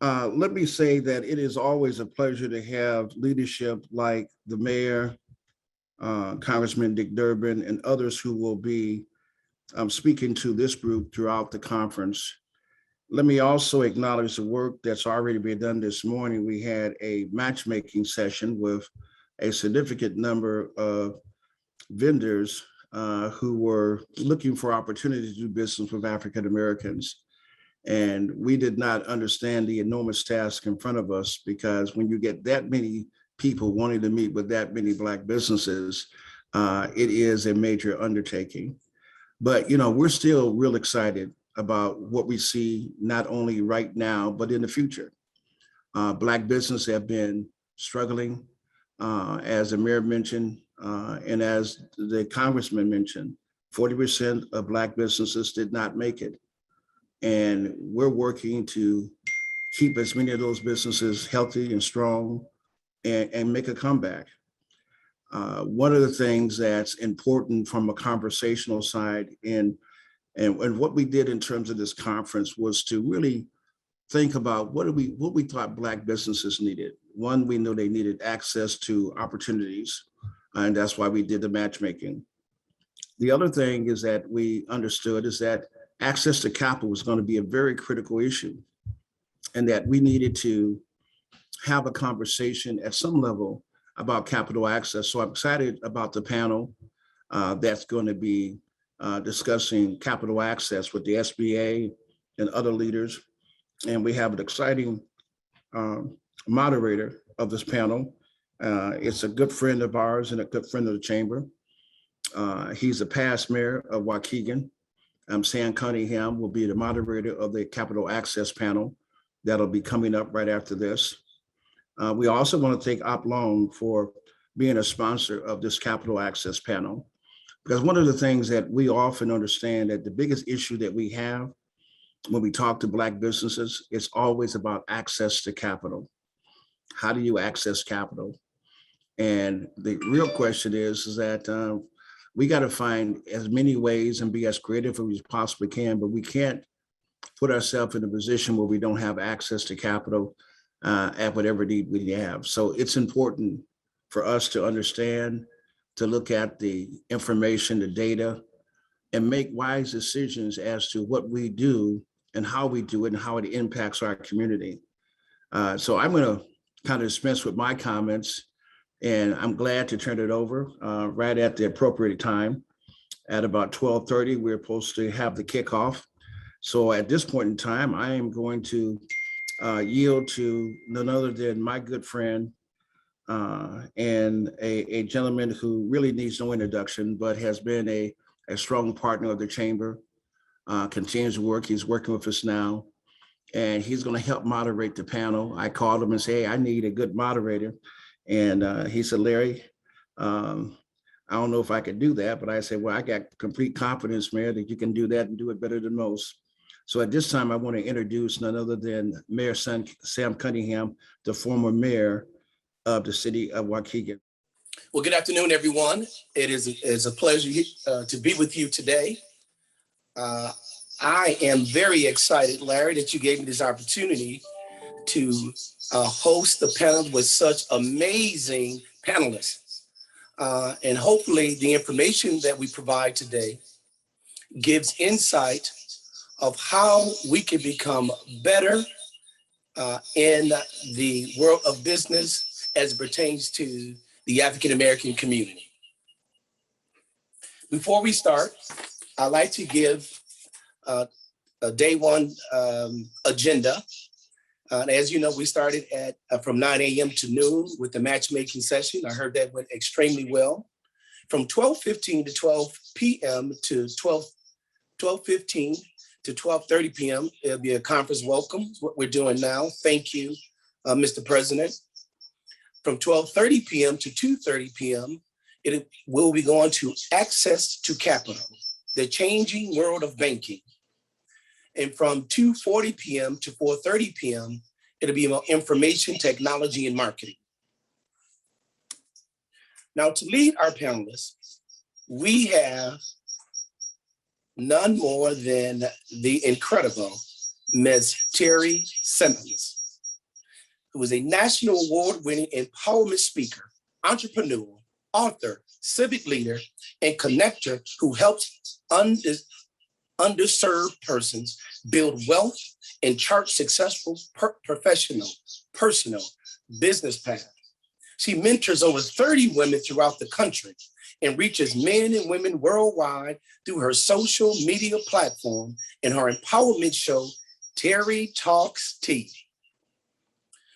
Let me say that it is always a pleasure to have leadership like the mayor, Congressman Dick Durbin, and others who will be speaking to this group throughout the conference. Let me also acknowledge the work that's already been done this morning. We had a matchmaking session with a significant number of vendors who were looking for opportunities to do business with African Americans. And we did not understand the enormous task in front of us, because when you get that many people wanting to meet with that many Black businesses, it is a major undertaking. But, we're still real excited about what we see, not only right now, but in the future. Black businesses have been struggling, as the mayor mentioned, and as the congressman mentioned, 40% of Black businesses did not make it. And we're working to keep as many of those businesses healthy and strong and make a comeback. One of the things that's important from a conversational side and what we did in terms of this conference was to really think about what we thought Black businesses needed. One, we know they needed access to opportunities, and that's why we did the matchmaking. The other thing is that we understood is that access to capital was going to be a very critical issue, and that we needed to have a conversation at some level about capital access. So I'm excited about the panel that's going to be discussing capital access with the SBA and other leaders. And we have an exciting moderator of this panel. It's a good friend of ours and a good friend of the chamber. He's a past mayor of Waukegan. Sam Cunningham will be the moderator of the capital access panel that'll be coming up right after this. We also want to thank OpLoan for being a sponsor of this capital access panel, because one of the things that we often understand that the biggest issue that we have when we talk to Black businesses, it's always about access to capital. How do you access capital? And the real question is that we got to find as many ways and be as creative as we possibly can, but we can't put ourselves in a position where we don't have access to capital at whatever need we have. So it's important for us to understand, to look at the information, the data, and make wise decisions as to what we do and how we do it and how it impacts our community. So I'm going to kind of dispense with my comments, and I'm glad to turn it over right at the appropriate time. At about 12:30, we're supposed to have the kickoff. So at this point in time, I am going to yield to none other than my good friend and a gentleman who really needs no introduction, but has been a strong partner of the chamber, continues to work. He's working with us now, and he's going to help moderate the panel. I called him and said, hey, I need a good moderator. And he said, Larry, I don't know if I could do that, but I said, well, I got complete confidence, Mayor, that you can do that and do it better than most. So at this time, I want to introduce none other than Mayor Sam Cunningham, the former mayor of the city of Waukegan. Well, good afternoon, everyone. It is a pleasure to be with you today. I am very excited, Larry, that you gave me this opportunity to host the panel with such amazing panelists. And hopefully the information that we provide today gives insight of how we can become better in the world of business as it pertains to the African-American community. Before we start, I'd like to give a day one agenda. As you know, we started at from 9 a.m. to noon with the matchmaking session. I heard that went extremely well. From 12:15 to 12 p.m. to 12:15 to 12:30 p.m. It'll be a conference welcome, what we're doing now. Thank you, Mr. President. From 12:30 p.m. to 2:30 p.m., it will be going to access to capital, the changing world of banking. And from 2:40 p.m. to 4:30 p.m., it'll be about information, technology, and marketing. Now, to lead our panelists, we have none more than the incredible Ms. Terry Simmons. who is a national award-winning empowerment speaker, entrepreneur, author, civic leader, and connector who helps underserved persons build wealth and chart successful professional, personal, business path. She mentors over 30 women throughout the country and reaches men and women worldwide through her social media platform and her empowerment show, Terry Talks Tea.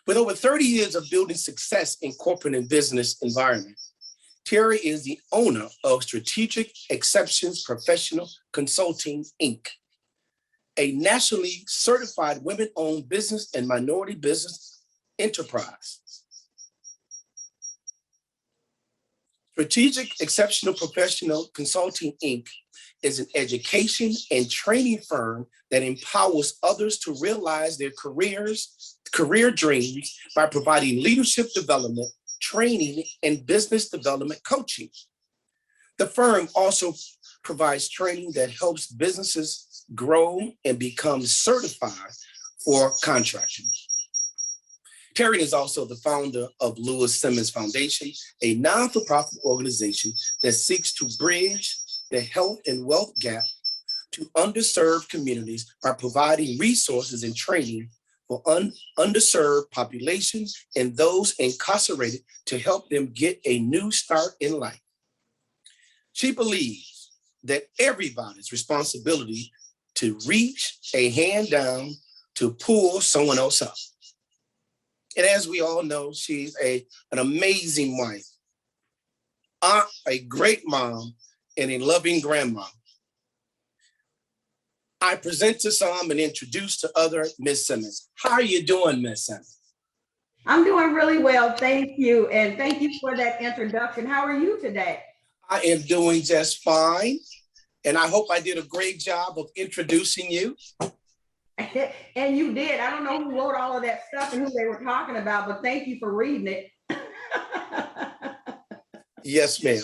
With over 30 years of building success in corporate and business environment, Terry is the owner of Strategic Exceptions Professional Consulting, Inc., a nationally certified women-owned business and minority business enterprise. Strategic Exceptional Professional Consulting, Inc. is an education and training firm that empowers others to realize their career dreams by providing leadership development, training, and business development coaching. The firm also provides training that helps businesses grow and become certified for contracting. Terry is also the founder of Lewis Simmons Foundation, a non-for-profit organization that seeks to bridge the health and wealth gap to underserved communities by providing resources and training for underserved populations and those incarcerated to help them get a new start in life. She believes that everybody's responsibility to reach a hand down to pull someone else up. And as we all know, she's an amazing wife, aunt, a great mom, and a loving grandma. I present to some and introduce to other Miss Simmons. How are you doing, Miss Simmons? I'm doing really well, thank you. And thank you for that introduction. How are you today? I am doing just fine. And I hope I did a great job of introducing you. And you did. I don't know who wrote all of that stuff and who they were talking about, but thank you for reading it. Yes, ma'am.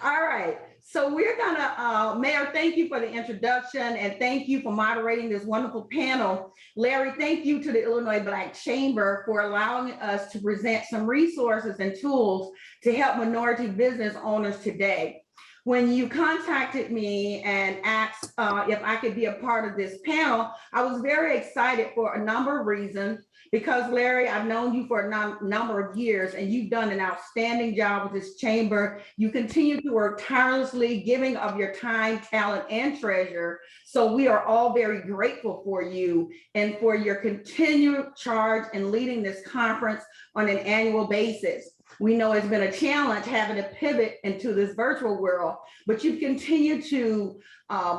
All right. So we're gonna, Mayor, thank you for the introduction and thank you for moderating this wonderful panel. Larry, thank you to the Illinois Black Chamber for allowing us to present some resources and tools to help minority business owners today. When you contacted me and asked if I could be a part of this panel, I was very excited for a number of reasons. Because Larry, I've known you for a number of years and you've done an outstanding job with this chamber. You continue to work tirelessly, giving of your time, talent, and treasure. So we are all very grateful for you and for your continued charge in leading this conference on an annual basis. We know it's been a challenge having to pivot into this virtual world, but you've continued to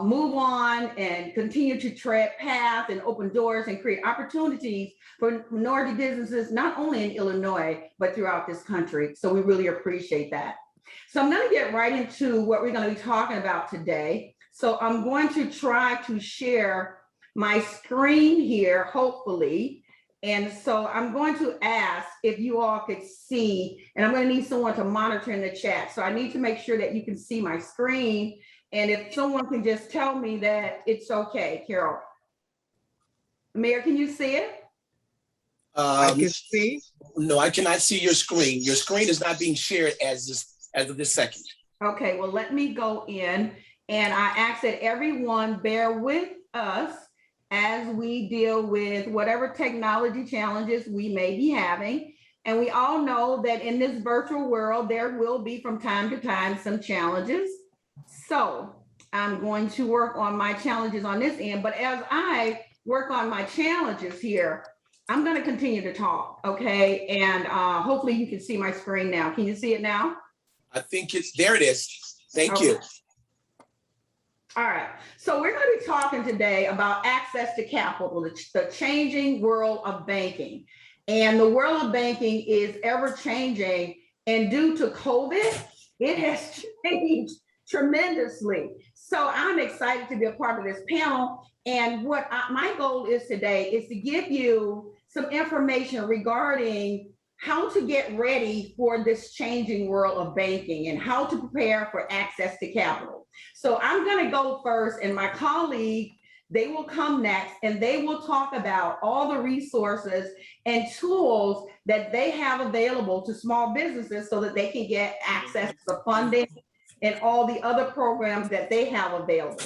move on and continue to tread paths and open doors and create opportunities for minority businesses, not only in Illinois, but throughout this country. So we really appreciate that. So I'm going to get right into what we're going to be talking about today. So I'm going to try to share my screen here, hopefully. And so I'm going to ask if you all could see, and I'm going to need someone to monitor in the chat. So I need to make sure that you can see my screen. And if someone can just tell me that it's okay, Carol. Mayor, can you see it? I can see. No, I cannot see your screen. Your screen is not being shared as of this second. Okay, well, let me go in and I ask that everyone bear with us as we deal with whatever technology challenges we may be having. And we all know that in this virtual world, there will be from time to time some challenges. So I'm going to work on my challenges on this end, but as I work on my challenges here, I'm going to continue to talk, okay? And hopefully you can see my screen now. Can you see it now? I think there it is. Thank you. All right, so we're going to be talking today about access to capital, the changing world of banking. And the world of banking is ever changing. And due to COVID, it has changed tremendously. So I'm excited to be a part of this panel. And what my goal is today is to give you some information regarding how to get ready for this changing world of banking and how to prepare for access to capital. So I'm going to go first, and my colleague They will come next and they will talk about all the resources and tools that they have available to small businesses so that they can get access to the funding and all the other programs that they have available.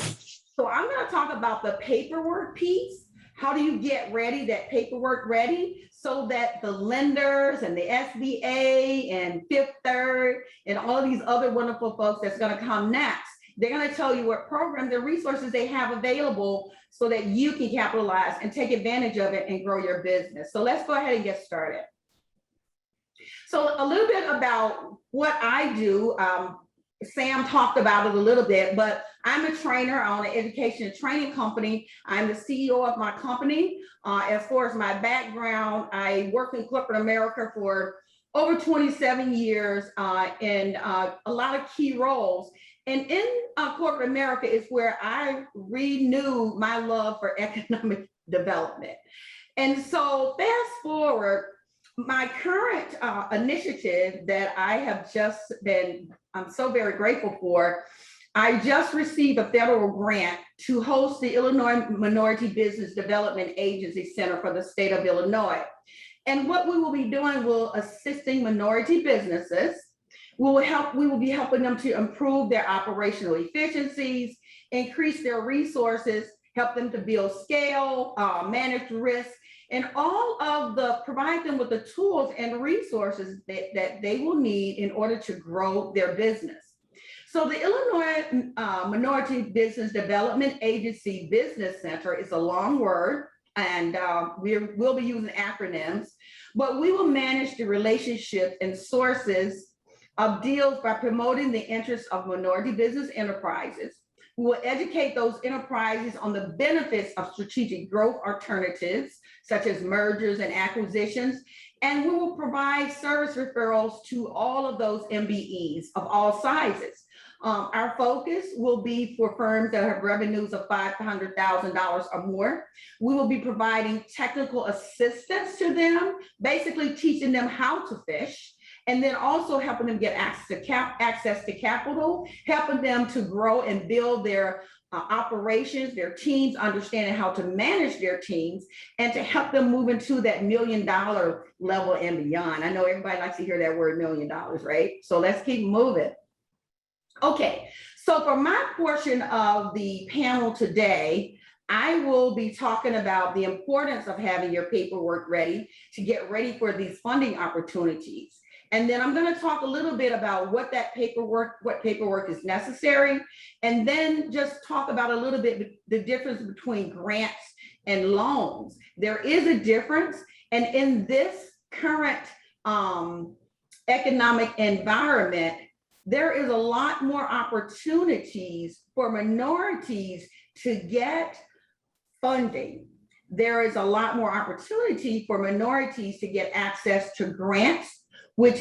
So I'm going to talk about the paperwork piece. How do you get ready, that paperwork ready, so that the lenders and the SBA and Fifth Third and all of these other wonderful folks that's going to come next, they're going to tell you what programs and resources they have available so that you can capitalize and take advantage of it and grow your business. So let's go ahead and get started. So a little bit about what I do. Sam talked about it a little bit, but I'm a trainer. I own an education and training company. I'm the CEO of my company. As far as my background, I worked in corporate America for over 27 years in a lot of key roles. And in corporate America is where I renewed my love for economic development. And so fast forward, my current initiative that I have just been, I'm so very grateful for, I just received a federal grant to host the Illinois Minority Business Development Agency Center for the state of Illinois. And what we will be doing will assisting minority businesses. We will be helping them to improve their operational efficiencies, increase their resources, help them to build scale, manage risk, and all of provide them with the tools and resources that they will need in order to grow their business. So the Illinois Minority Business Development Agency Business Center is a long word, and we'll be using acronyms, but we will manage the relationships and sources of deals by promoting the interests of minority business enterprises. We will educate those enterprises on the benefits of strategic growth alternatives, such as mergers and acquisitions, and we will provide service referrals to all of those MBEs of all sizes. Our focus will be for firms that have revenues of $500,000 or more. We will be providing technical assistance to them, basically teaching them how to fish, and then also helping them get access to capital, helping them to grow and build their operations, their teams, understanding how to manage their teams, and to help them move into that $1 million level and beyond. I know everybody likes to hear that word $1 million, right? So let's keep moving. Okay, so for my portion of the panel today, I will be talking about the importance of having your paperwork ready to get ready for these funding opportunities. And then I'm going to talk a little bit about what paperwork is necessary, and then just talk about a little bit the difference between grants and loans. There is a difference, and in this current economic environment, there is a lot more opportunities for minorities to get funding. There is a lot more opportunity for minorities to get access to grants, which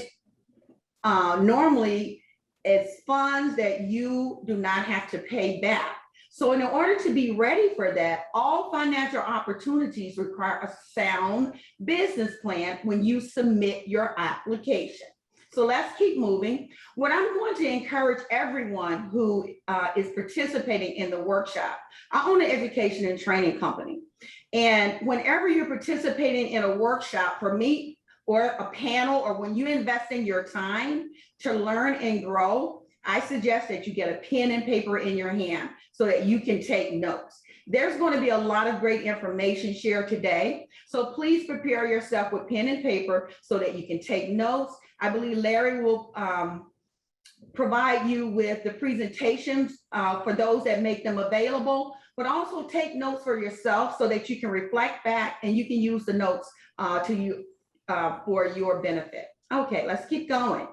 normally is funds that you do not have to pay back. So in order to be ready for that, all financial opportunities require a sound business plan when you submit your application. So let's keep moving. What I'm going to encourage everyone who is participating in the workshop, I own an education and training company. And whenever you're participating in a workshop, for me, or a panel, or when you invest in your time to learn and grow, I suggest that you get a pen and paper in your hand so that you can take notes. There's going to be a lot of great information shared today. So please prepare yourself with pen and paper so that you can take notes. I believe Larry will provide you with the presentations for those that make them available, but also take notes for yourself so that you can reflect back and you can use the notes for your benefit. Okay, let's keep going.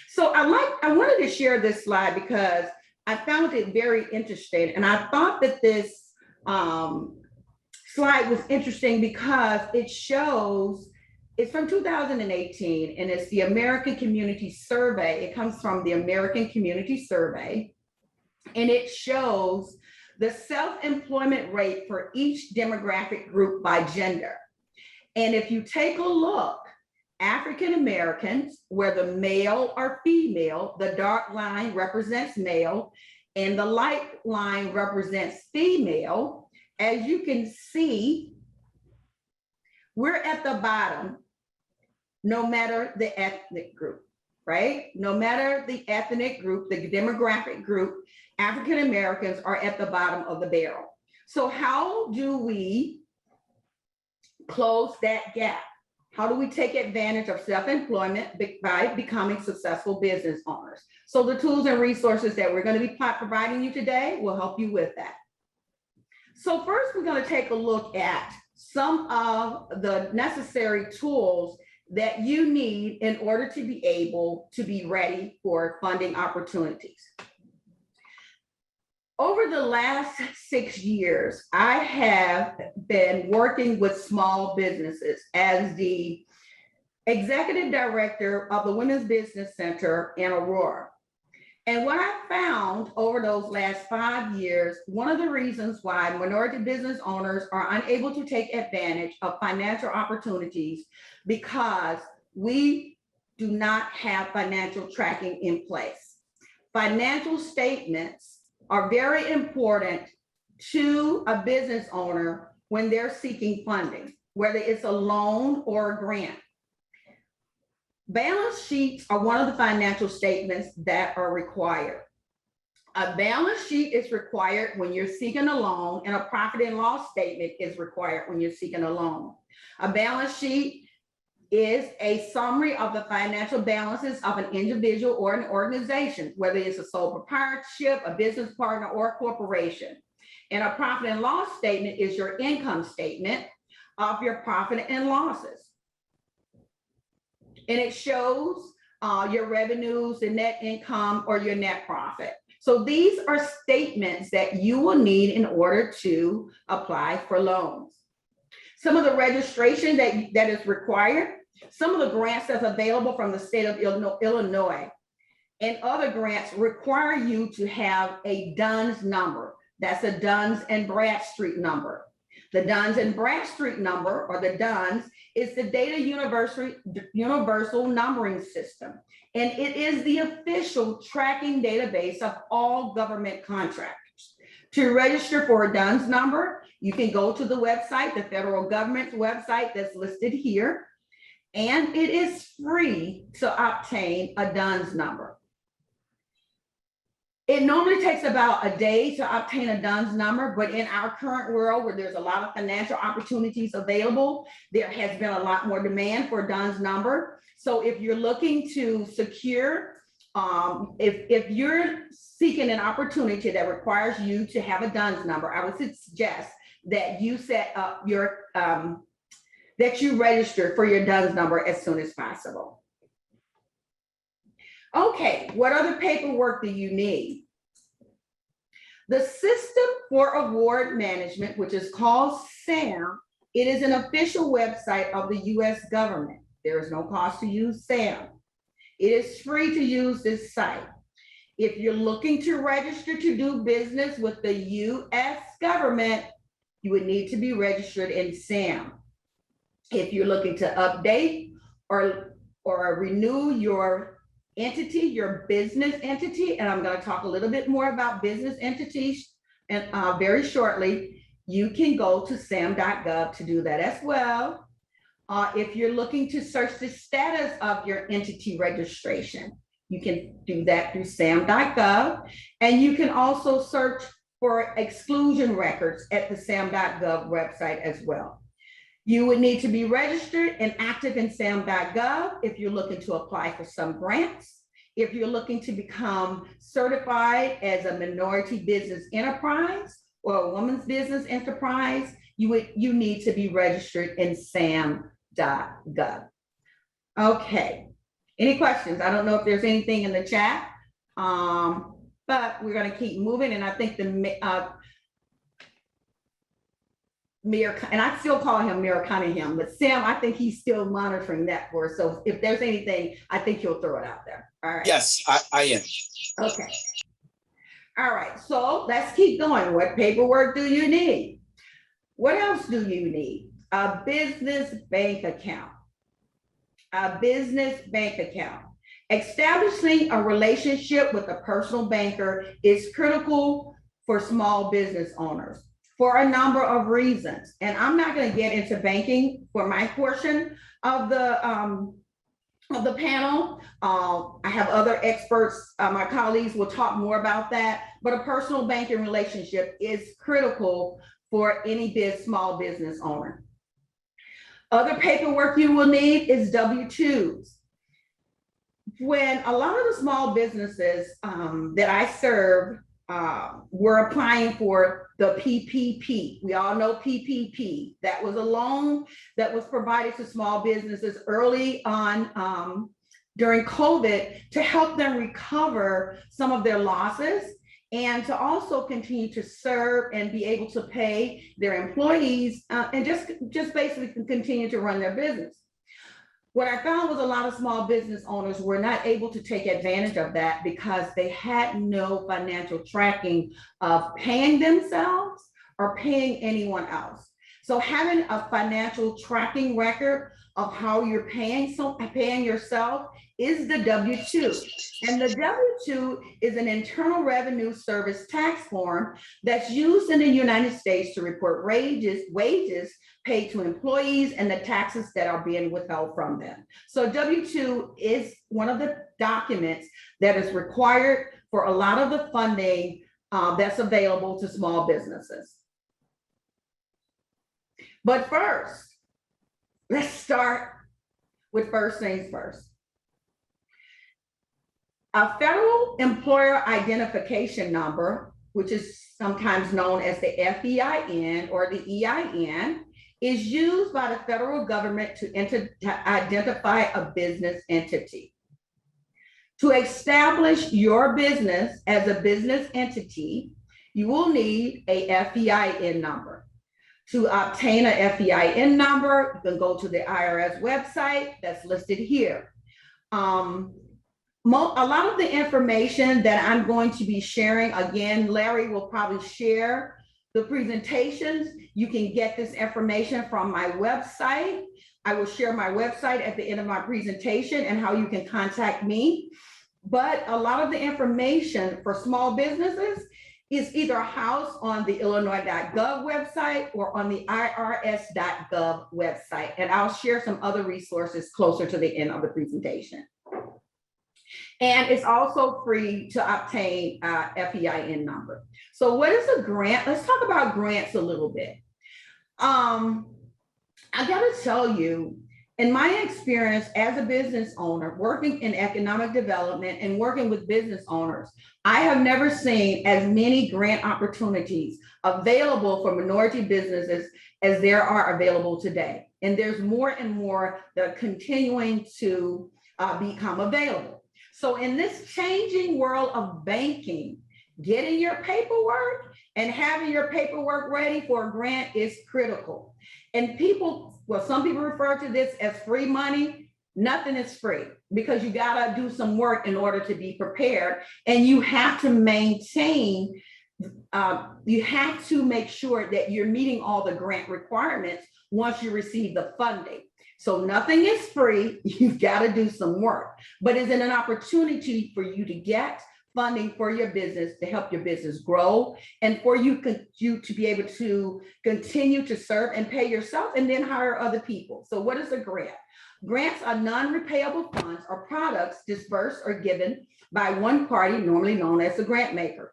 So I wanted to share this slide because I found it very interesting, and I thought that this slide was interesting because it shows, it's from 2018, and it's the American Community Survey. It comes from the American Community Survey, and it shows the self-employment rate for each demographic group by gender. And if you take a look, African Americans, whether male or female, the dark line represents male and the light line represents female. as you can see, we're at the bottom, no matter the ethnic group, right? No matter the ethnic group, the demographic group, African Americans are at the bottom of the barrel. So how do we close that gap? How do we take advantage of self-employment by becoming successful business owners? So the tools and resources that we're going to be providing you today will help you with that. So first, we're going to take a look at some of the necessary tools that you need in order to be able to be ready for funding opportunities. Over the last 6 years, I have been working with small businesses as the executive director of the Women's Business Center in Aurora. And what I found over those last 5 years, one of the reasons why minority business owners are unable to take advantage of financial opportunities because we do not have financial tracking in place. Financial statements are very important to a business owner when they're seeking funding, whether it's a loan or a grant. Balance sheets are one of the financial statements that are required. A balance sheet is required when you're seeking a loan, and a profit and loss statement is required when you're seeking a loan. A balance sheet is a summary of the financial balances of an individual or an organization, whether it's a sole proprietorship, a business partner, or a corporation. And a profit and loss statement is your income statement of your profit and losses. And it shows your revenues, the net income, or your net profit. So these are statements that you will need in order to apply for loans. Some of the registration that is required, some of the grants that's available from the state of Illinois and other grants require you to have a DUNS number. That's a Duns and Bradstreet number. The Duns and Bradstreet number, or the DUNS, is the Data Universal Numbering System. And it is the official tracking database of all government contractors. To register for a DUNS number, you can go to the website, the federal government's website that's listed here, and it is free to obtain a DUNS number. It normally takes about a day to obtain a DUNS number, but in our current world where there's a lot of financial opportunities available, there has been a lot more demand for a DUNS number. So if you're looking to secure, if you're seeking an opportunity that requires you to have a DUNS number, I would suggest that you set up your, that you register for your DUNS number as soon as possible. Okay, what other paperwork do you need? The System for Award Management, which is called SAM, it is an official website of the US government. There is no cost to use SAM. It is free to use this site. If you're looking to register to do business with the US government, you would need to be registered in SAM. If you're looking to update or renew your entity, your business entity, and I'm going to talk a little bit more about business entities and very shortly, you can go to sam.gov to do that as well. If you're looking to search the status of your entity registration, you can do that through sam.gov, and you can also search for exclusion records at the sam.gov website as well. You would need to be registered and active in sam.gov if you're looking to apply for some grants. If you're looking to become certified as a minority business enterprise or a woman's business enterprise, you need to be registered in sam.gov. Okay, any questions? I don't know if there's anything in the chat, but we're going to keep moving. And I think the Mayor, and I still call him Mayor Cunningham, but Sam, I think he's still monitoring that for us. So if there's anything, I think he'll throw it out there. All right. Yes, I am. Okay. All right. So let's keep going. What paperwork do you need? What else do you need? A business bank account. A business bank account. Establishing a relationship with a personal banker is critical for small business owners. for a number of reasons. And I'm not going to get into banking for my portion of the panel. I have other experts, my colleagues will talk more about that, but a personal banking relationship is critical for any small business owner. Other paperwork you will need is W-2s. When a lot of the small businesses that I serve were applying for the PPP. We all know PPP. That was a loan that was provided to small businesses early on during COVID to help them recover some of their losses and to also continue to serve and be able to pay their employees and just basically continue to run their business. What I found was a lot of small business owners were not able to take advantage of that because they had no financial tracking of paying themselves or paying anyone else. So having a financial tracking record of how you're paying yourself is the W-2. And the W-2 is an Internal Revenue Service tax form that's used in the United States to report wages paid to employees and the taxes that are being withheld from them. So W-2 is one of the documents that is required for a lot of the funding that's available to small businesses. But first, let's start with first things first. A federal employer identification number, which is sometimes known as the FEIN or the EIN, is used by the federal government to identify a business entity. To establish your business as a business entity, you will need a FEIN number. To obtain a FEIN number, you can go to the IRS website that's listed here. A lot of the information that I'm going to be sharing, again, Larry will probably share the presentations. You can get this information from my website. I will share my website at the end of my presentation and how you can contact me. But a lot of the information for small businesses is either housed on the Illinois.gov website or on the IRS.gov website. And I'll share some other resources closer to the end of the presentation. And it's also free to obtain a FEIN number. So what is a grant? Let's talk about grants a little bit. I gotta tell you, in my experience as a business owner, working in economic development and working with business owners, I have never seen as many grant opportunities available for minority businesses as there are available today. And there's more and more that are continuing to become available. So in this changing world of banking, getting your paperwork and having your paperwork ready for a grant is critical. And some people refer to this as free money. Nothing is free because you gotta do some work in order to be prepared. And you have to maintain, you have to make sure that you're meeting all the grant requirements once you receive the funding. So nothing is free, you've gotta do some work, but is it an opportunity for you to get funding for your business to help your business grow and for you to be able to continue to serve and pay yourself and then hire other people. So what is a grant? Grants are non-repayable funds or products disbursed or given by one party, normally known as the grant maker.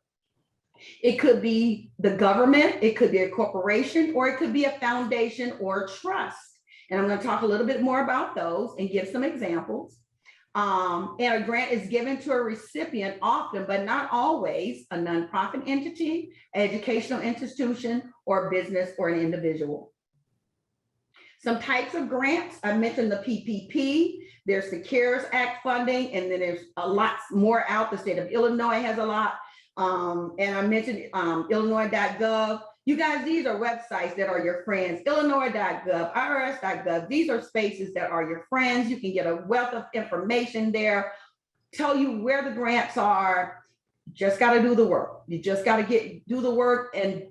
It could be the government, it could be a corporation, or it could be a foundation or a trust. And I'm going to talk a little bit more about those and give some examples. And a grant is given to a recipient often, but not always, a nonprofit entity, educational institution, or business or an individual. Some types of grants, I mentioned the PPP, there's the CARES Act funding, and then there's a lot more out. The state of Illinois has a lot. And I mentioned Illinois.gov. You guys, these are websites that are your friends. Illinois.gov, IRS.gov, these are spaces that are your friends. You can get a wealth of information there, tell you where the grants are. Just got to do the work. You just got to do the work and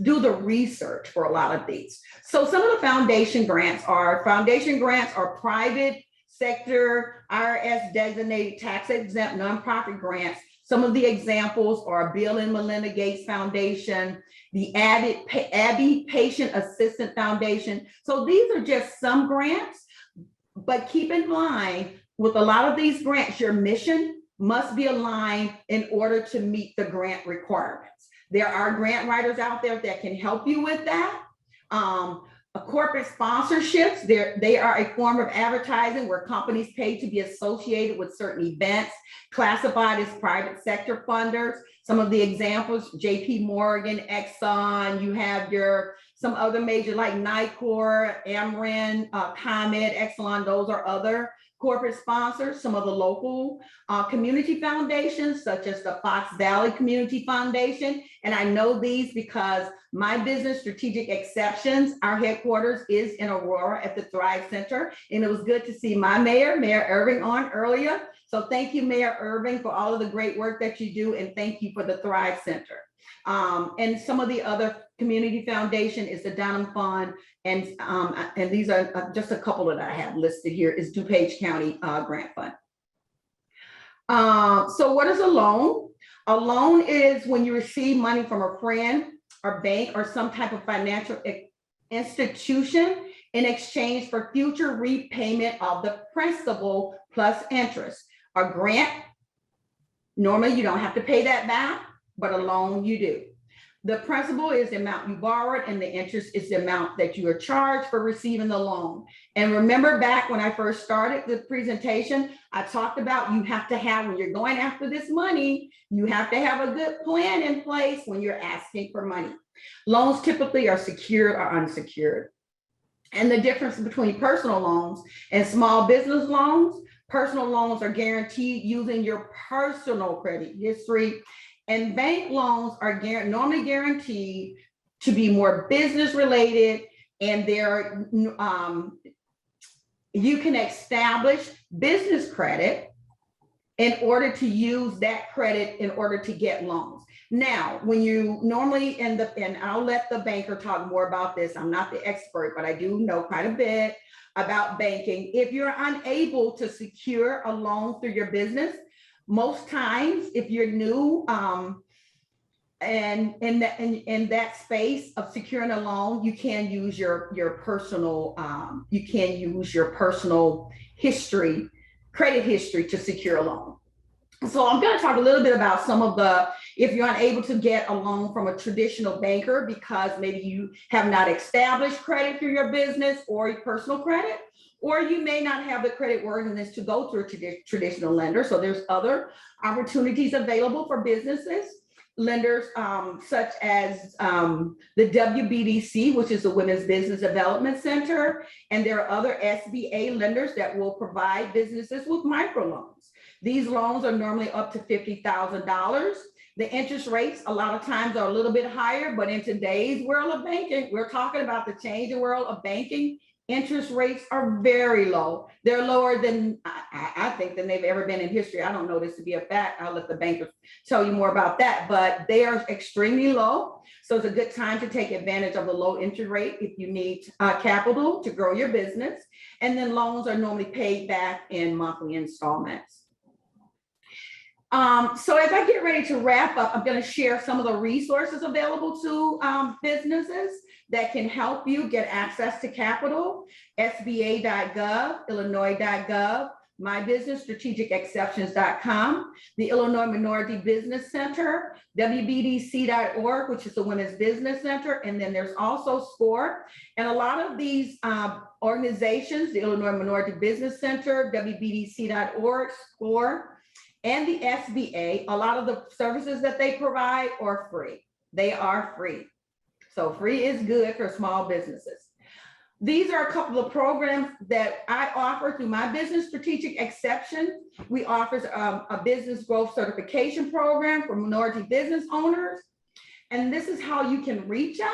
do the research for a lot of these. So some of the foundation grants are private sector, IRS designated tax exempt nonprofit grants. Some of the examples are Bill and Melinda Gates Foundation, the Abby Patient Assistant Foundation. So these are just some grants, but keep in mind, with a lot of these grants, your mission must be aligned in order to meet the grant requirements. There are grant writers out there that can help you with that. Corporate sponsorships, they are a form of advertising where companies pay to be associated with certain events, classified as private sector funders. Some of the examples, JP Morgan, Exxon, you have some other major like Nicor, Ameren, ComEd, Exelon, those are other corporate sponsors. Some of the local community foundations, such as the Fox Valley Community Foundation. And I know these because my business, Strategic Exceptions, our headquarters is in Aurora at the Thrive Center. And it was good to see my mayor, Mayor Irving, on earlier. So thank you, Mayor Irving, for all of the great work that you do. And thank you for the Thrive Center. And some of the other community foundation is the Dunham Fund. And these are just a couple that I have listed here is DuPage County Grant Fund. So what is a loan? A loan is when you receive money from a friend or bank or some type of financial institution in exchange for future repayment of the principal plus interest. A grant, normally you don't have to pay that back, but a loan you do. The principal is the amount you borrowed and the interest is the amount that you are charged for receiving the loan. And remember back when I first started the presentation, I talked about you have to have, when you're going after this money, you have to have a good plan in place when you're asking for money. Loans typically are secured or unsecured. And the difference between personal loans and small business loans, personal loans are guaranteed using your personal credit history. And bank loans are normally guaranteed to be more business related, and you can establish business credit in order to use that credit in order to get loans. Now, when you normally and I'll let the banker talk more about this. I'm not the expert, but I do know quite a bit about banking. If you're unable to secure a loan through your business, most times, if you're new and in that space of securing a loan, you can use your personal history, credit history to secure a loan. So I'm going to talk a little bit about some of if you're unable to get a loan from a traditional banker because maybe you have not established credit through your business or your personal credit, or you may not have the credit worthiness to go through a traditional lender. So there's other opportunities available for businesses. Lenders such as the WBDC, which is the Women's Business Development Center. And there are other SBA lenders that will provide businesses with microloans. These loans are normally up to $50,000. The interest rates a lot of times are a little bit higher, but in today's world of banking, we're talking about the changing world of banking. Interest rates are very low. They're lower than I think than they've ever been in history. I don't know this to be a fact. I'll let the bankers tell you more about that, but they are extremely low. So it's a good time to take advantage of the low interest rate if you need capital to grow your business. And then loans are normally paid back in monthly installments. So as I get ready to wrap up, I'm going to share some of the resources available to businesses that can help you get access to capital. SBA.gov, Illinois.gov, My Business, strategicexceptions.com, the Illinois Minority Business Center, WBDC.org, which is the Women's Business Center, and then there's also SCORE. And a lot of these organizations, the Illinois Minority Business Center, WBDC.org, SCORE, and the SBA, a lot of the services that they provide are free. They are free. So free is good for small businesses. These are a couple of programs that I offer through my business, Strategic Exception. We offer a business growth certification program for minority business owners. And this is how you can reach us.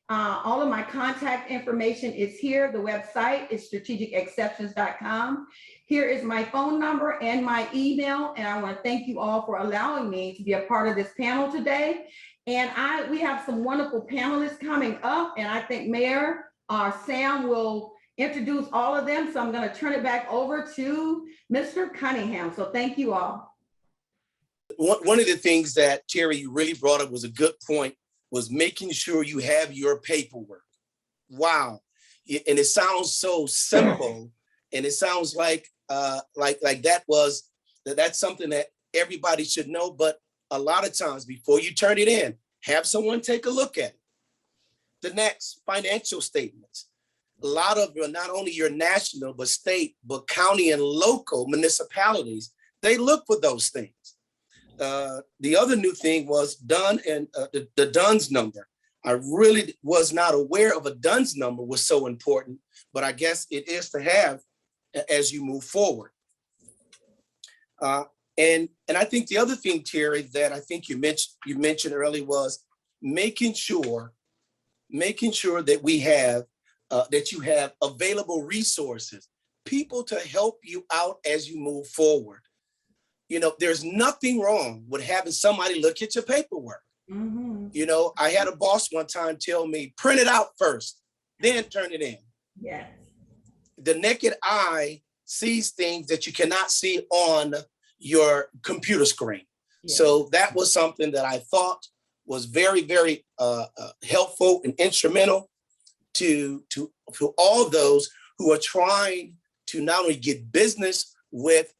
All of my contact information is here. The website is strategicexceptions.com. Here is my phone number and my email. And I want to thank you all for allowing me to be a part of this panel today. And we have some wonderful panelists coming up. And I think Mayor Sam will introduce all of them. So I'm going to turn it back over to Mr. Cunningham. So thank you all. one of the things that Terry, you really brought up was a good point, was making sure you have your paperwork. Wow. And it sounds so simple, and it sounds like that's something that everybody should know. But a lot of times before you turn it in, have someone take a look at it. The next, financial statements. A lot of not only your national, but state, but county and local municipalities, they look for those things. The other new thing was DUN and the DUNS number. I really was not aware of a DUNS number was so important, but I guess it is to have as you move forward. And I think the other thing, Terry, that I think you mentioned earlier was making sure that we have that you have available resources, people to help you out as you move forward. You know, there's nothing wrong with having somebody look at your paperwork. Mm-hmm. You know, I had a boss one time tell me, print it out first, then turn it in. Yes. The naked eye sees things that you cannot see on your computer screen. Yes. So that was something that I thought was very, very helpful and instrumental to all those who are trying to not only get business with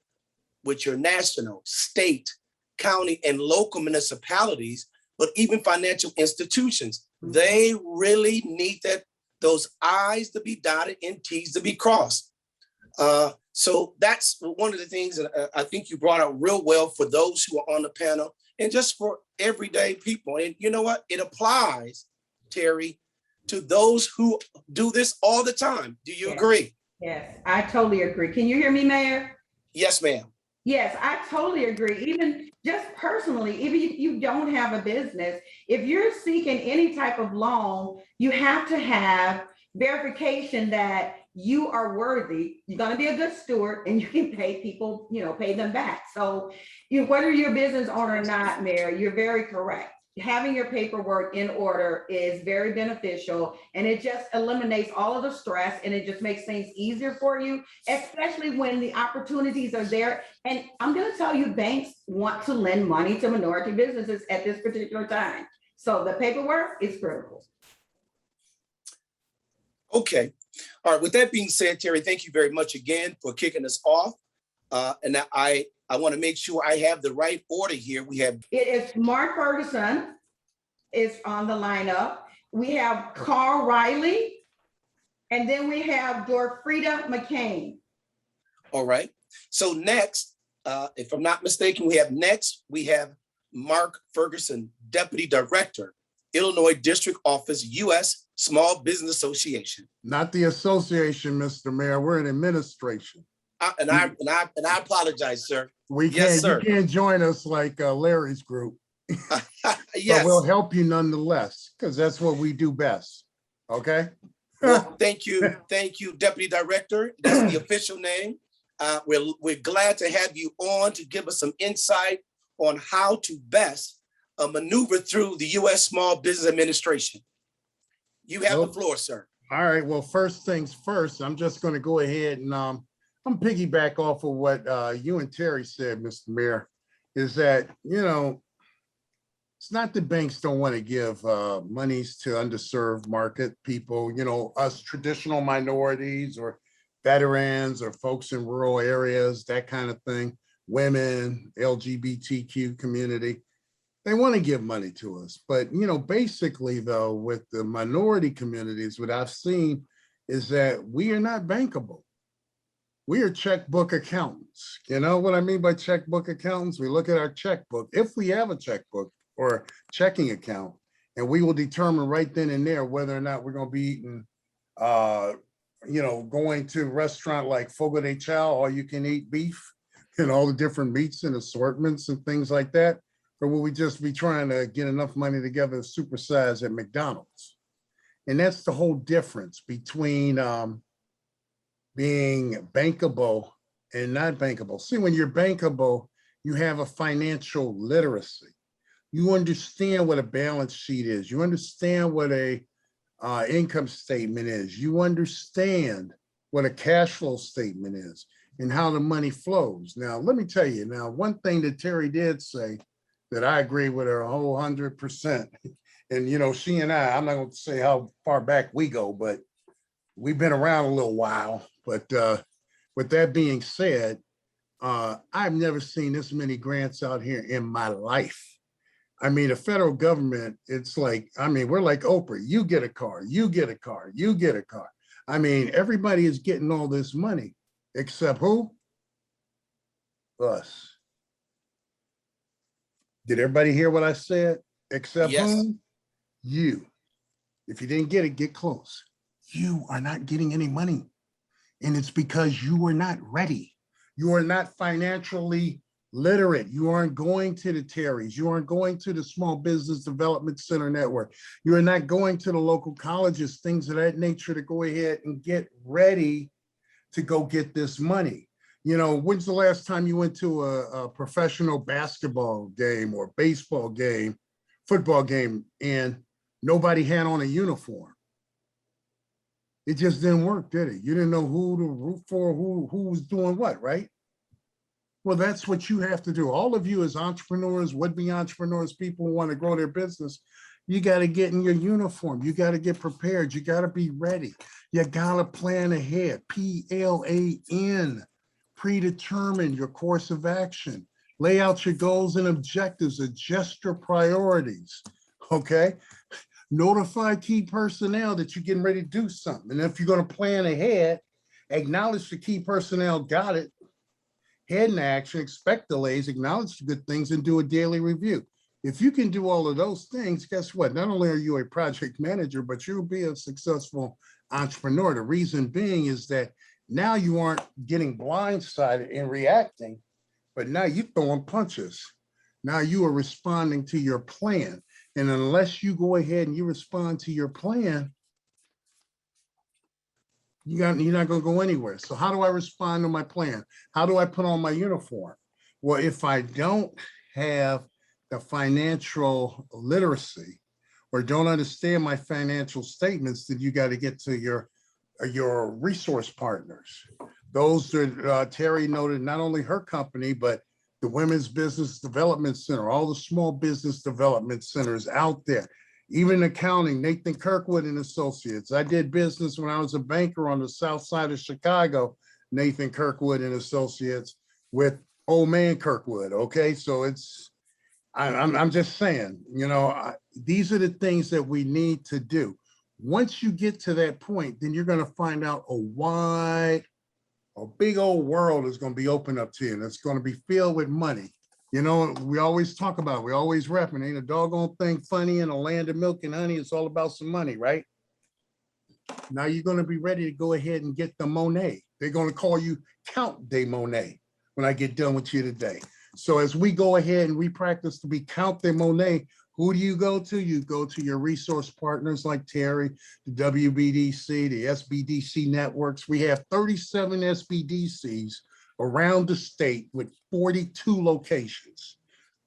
your national, state, county, and local municipalities, but even financial institutions. Mm-hmm. They really need those I's to be dotted and T's to be crossed. So that's one of the things that I think you brought out real well for those who are on the panel and just for everyday people. And you know what? It applies, Terry, to those who do this all the time. Do you agree? Yes, I totally agree. Can you hear me, Mayor? Yes, ma'am. Yes, I totally agree. Even just personally, even if you don't have a business, if you're seeking any type of loan, you have to have verification that you are worthy. You're going to be a good steward and you can pay people, pay them back. So whether you're a business owner or not, Mayor, you're very correct. Having your paperwork in order is very beneficial, and it just eliminates all of the stress, and it just makes things easier for you, especially when the opportunities are there. And I'm going to tell you, banks want to lend money to minority businesses at this particular time. So the paperwork is critical. Okay. All right. With that being said, Terry, thank you very much again for kicking us off. And I want to make sure I have the right order here. It is Mark Ferguson is on the lineup. We have Carl Riley, and then we have Dorfrida McCain. All right. So next, if I'm not mistaken, we have Mark Ferguson, Deputy Director, Illinois District Office, U.S. Small Business Association. Not the association, Mr. Mayor. We're an administration. And I apologize, sir. You can't join us like Larry's group. Yes. But we'll help you nonetheless, because that's what we do best. Okay. Well, thank you, Deputy Director. That's the official name. We're glad to have you on to give us some insight on how to best maneuver through the U.S. Small Business Administration. You have the floor, sir. All right. Well, first things first, I'm just going to go ahead and I'm piggyback off of what you and Terry said, Mr. Mayor, is that, it's not that banks don't want to give monies to underserved market people, us traditional minorities or veterans or folks in rural areas, that kind of thing, women, LGBTQ community. They want to give money to us. But, basically, though, with the minority communities, what I've seen is that we are not bankable. We are checkbook accountants. You know what I mean by checkbook accountants? We look at our checkbook, if we have a checkbook or checking account, and we will determine right then and there whether or not we're going to be eating, going to a restaurant like Fogo de Chao, all you can eat beef and all the different meats and assortments and things like that, or will we just be trying to get enough money together to supersize at McDonald's? And that's the whole difference between being bankable and not bankable. See, when you're bankable, you have a financial literacy. You understand what a balance sheet is. You understand what a income statement is. You understand what a cash flow statement is and how the money flows. Now, let me tell you, one thing that Terry did say that I agree with her a whole 100%. And, you know, she and I'm not going to say how far back we go, but we've been around a little while. But with that being said, I've never seen this many grants out here in my life. I mean, the federal government, it's like, I mean, we're like Oprah, you get a car, you get a car, you get a car. I mean, everybody is getting all this money, except who? Us. Did everybody hear what I said? Except Yes. whom? You. If you didn't get it, get close. You are not getting any money. And it's because you are not ready. You are not financially literate. You aren't going to the Terrys. You aren't going to the Small Business Development Center Network. You are not going to the local colleges, things of that nature, to go ahead and get ready to go get this money. You know, when's the last time you went to a professional basketball game or baseball game, football game, and nobody had on a uniform? It just didn't work, did it? You didn't know who to root for, who was doing what, right? Well, that's what you have to do. All of you as entrepreneurs, would-be entrepreneurs, people who want to grow their business, you got to get in your uniform. You got to get prepared. You got to be ready. You got to plan ahead. PLAN, predetermine your course of action. Lay out your goals and objectives. Adjust your priorities, okay? Notify key personnel that you're getting ready to do something. And if you're going to plan ahead, acknowledge the key personnel got it. Head in action, expect delays, acknowledge the good things, and do a daily review. If you can do all of those things, guess what? Not only are you a project manager, but you'll be a successful entrepreneur. The reason being is that now you aren't getting blindsided and reacting, but now you're throwing punches. Now you are responding to your plan. And unless you go ahead and you respond to your plan, you're not going to go anywhere. So how do I respond to my plan? How do I put on my uniform? Well, if I don't have the financial literacy or don't understand my financial statements, then you got to get to your resource partners. Those that Terry noted, not only her company, but the Women's Business Development Center, all the small business development centers out there. Even accounting, Nathan Kirkwood and Associates. I did business when I was a banker on the south side of Chicago, Nathan Kirkwood and Associates, with old man Kirkwood, okay? So I'm just saying, you know, these are the things that we need to do. Once you get to that point, then you're gonna find out a big old world is gonna be open up to you, and it's gonna be filled with money. You know, we always talk about, we always repping, ain't a doggone thing funny in a land of milk and honey. It's all about some money, right? Now you're going to be ready to go ahead and get the Monet. They're going to call you Count de Monet when I get done with you today. So as we go ahead and we practice to be Count de Monet, who do you go to? You go to your resource partners like Terry, the WBDC, the SBDC networks. We have 37 SBDCs around the state with 42 locations.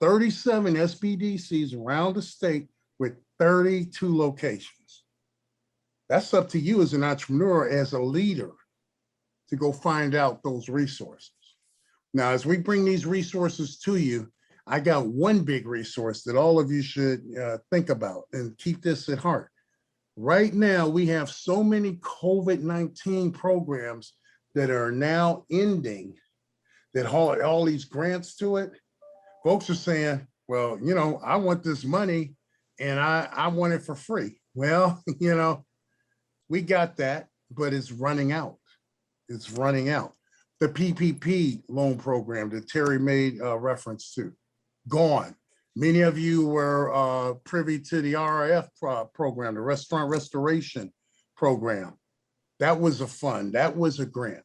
37 SBDCs around the state with 32 locations. That's up to you as an entrepreneur, as a leader, to go find out those resources. Now, as we bring these resources to you, I got one big resource that all of you should think about and keep this at heart. Right now, we have so many COVID-19 programs that are now ending, that all these grants to it. Folks are saying, well, you know, I want this money and I want it for free. Well, you know, we got that, but it's running out. It's running out. The PPP loan program that Terry made reference to, gone. Many of you were privy to the RRF program, the Restaurant Restoration Program. That was a fund. That was a grant.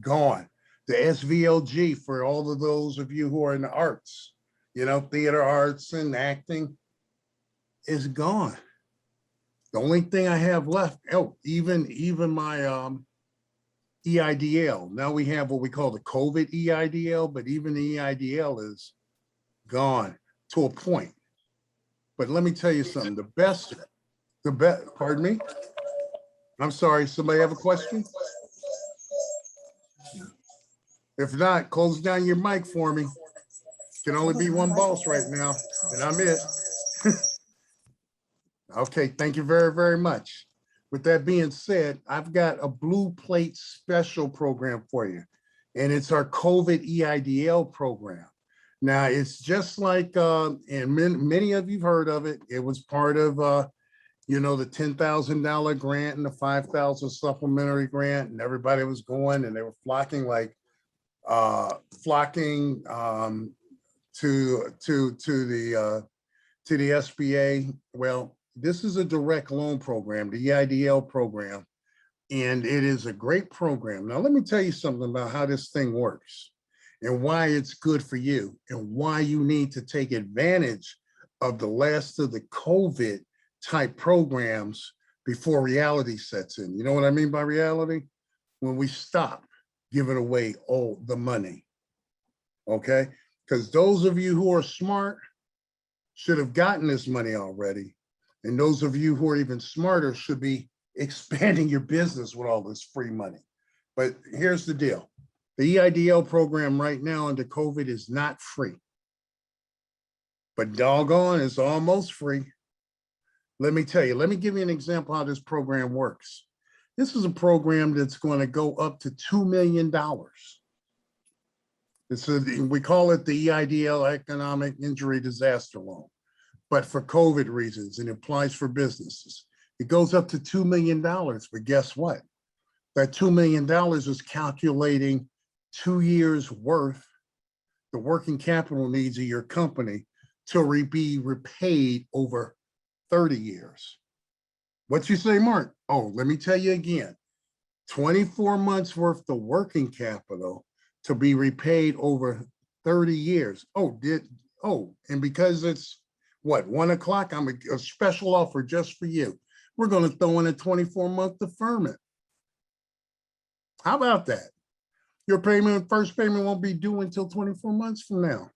Gone. The SVLG for all of those of you who are in the arts, you know, theater arts and acting, is gone. The only thing I have left, even my EIDL. Now we have what we call the COVID EIDL, but even the EIDL is gone to a point. But let me tell you something, the best, pardon me? I'm sorry, somebody have a question? If not, close down your mic for me. Can only be one boss right now, and I'm it. Okay, thank you very, very much. With that being said, I've got a Blue Plate special program for you, and it's our COVID EIDL program. Now, it's just like, and many of you've heard of it. It was part of, the $10,000 grant and the 5,000 supplementary grant, and everybody was going and they were flocking to the SBA. Well, this is a direct loan program, the EIDL program, and it is a great program. Now, let me tell you something about how this thing works and why it's good for you and why you need to take advantage of the last of the COVID type programs before reality sets in. You know what I mean by reality? When we stop giving away all the money, okay? Because those of you who are smart should have gotten this money already. And those of you who are even smarter should be expanding your business with all this free money. But here's the deal. The EIDL program right now under COVID is not free. But doggone, it's almost free. Let me tell you, let me give you an example how this program works. This is a program that's going to go up to $2 million. We call it the EIDL Economic Injury Disaster Loan, but for COVID reasons, and it applies for businesses. It goes up to $2 million, but guess what? That $2 million is calculating 2 years worth, the working capital needs of your company to be repaid over 30 years. What you say, Mark? Oh, let me tell you again, 24 months worth of working capital to be repaid over 30 years. And because it's what, 1 o'clock, I'm a special offer just for you. We're going to throw in a 24-month deferment. How about that? Your first payment won't be due until 24 months from now.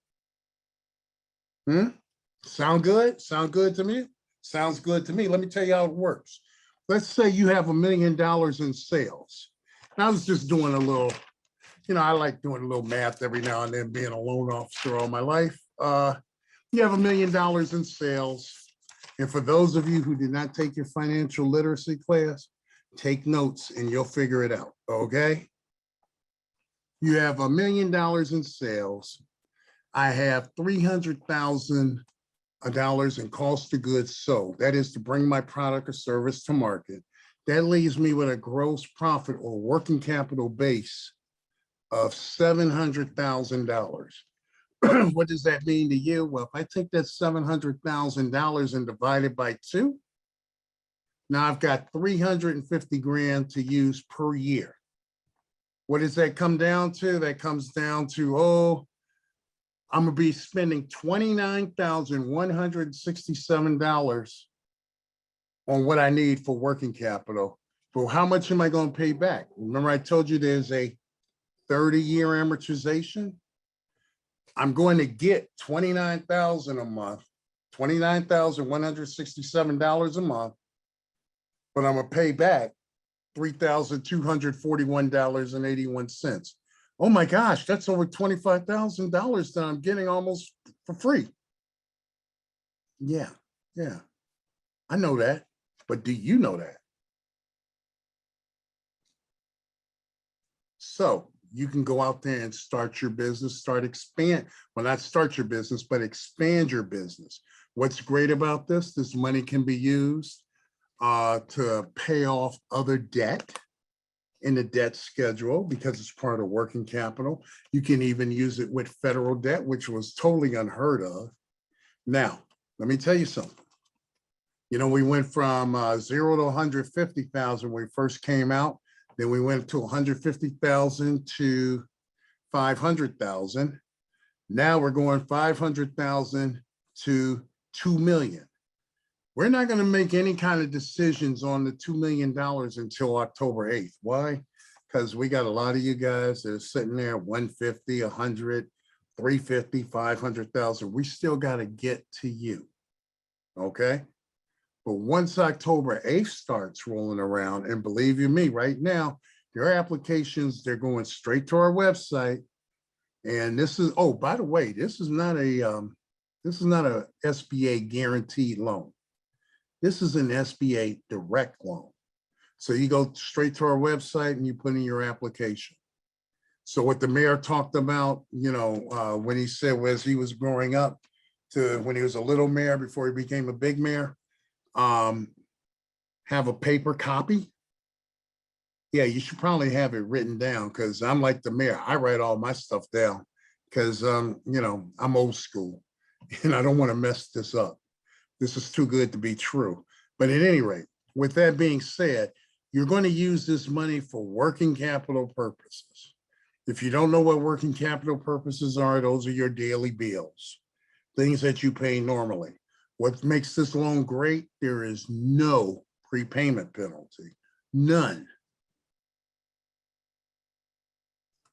Sound good? Sound good to me? Sounds good to me. Let me tell you how it works. Let's say you have $1 million in sales. And I was just doing a little, I like doing a little math every now and then, being a loan officer all my life. You have $1 million in sales. And for those of you who did not take your financial literacy class, take notes and you'll figure it out, okay? You have $1 million in sales. I have $300,000 in cost of goods sold. That is to bring my product or service to market. That leaves me with a gross profit or working capital base of $700,000. What does that mean to you? Well, if I take that $700,000 and divide it by 2, now I've got 350 grand to use per year. What does that come down to? That comes down to, I'm gonna be spending $29,167 on what I need for working capital. But how much am I gonna pay back? Remember I told you there's a 30-year amortization? I'm going to get $29,000 a month, $29,167 a month, but I'm gonna pay back $3,241.81. Oh my gosh, that's over $25,000 that I'm getting almost for free. Yeah, I know that, but do you know that? So you can go out there and start your business, not start your business, but expand your business. What's great about this? This money can be used to pay off other debt in the debt schedule because it's part of working capital. You can even use it with federal debt, which was totally unheard of. Now, let me tell you something. We went from 0 to 150,000 when we first came out. Then we went to 150,000 to 500,000. Now we're going 500,000 to 2 million. We're not going to make any kind of decisions on the $2 million until October 8th. Why? Because we got a lot of you guys that are sitting there 150, 100, 350, 500,000. We still got to get to you. Okay. But once October 8th starts rolling around, and believe you me, right now, your applications, they're going straight to our website. And this is, oh, by the way, this is not a SBA guaranteed loan. This is an SBA direct loan. So you go straight to our website and you put in your application. So what the mayor talked about, when he said as he was growing up to when he was a little mayor before he became a big mayor, have a paper copy. Yeah, you should probably have it written down because I'm like the mayor. I write all my stuff down because, I'm old school and I don't want to mess this up. This is too good to be true. But at any rate, with that being said, you're going to use this money for working capital purposes. If you don't know what working capital purposes are, those are your daily bills, things that you pay normally. What makes this loan great? There is no prepayment penalty, none.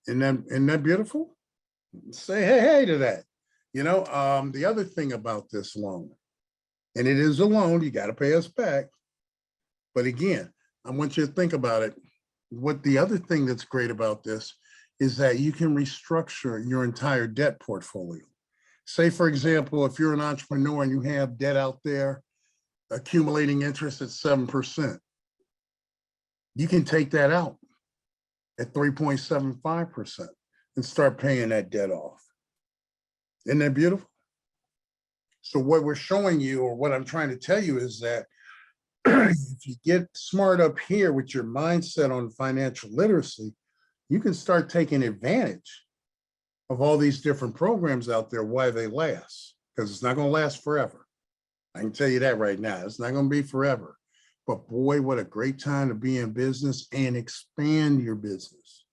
Isn't that beautiful? Say hey to that. The other thing about this loan, and it is a loan, you got to pay us back. But again, I want you to think about it. What the other thing that's great about this is that you can restructure your entire debt portfolio. Say, for example, if you're an entrepreneur and you have debt out there accumulating interest at 7%, you can take that out at 3.75% and start paying that debt off. Isn't that beautiful? So what we're showing you, or what I'm trying to tell you, is that if you get smart up here with your mindset on financial literacy, you can start taking advantage of all these different programs out there while they last, because it's not going to last forever. I can tell you that right now. It's not going to be forever. But boy, what a great time to be in business and expand your business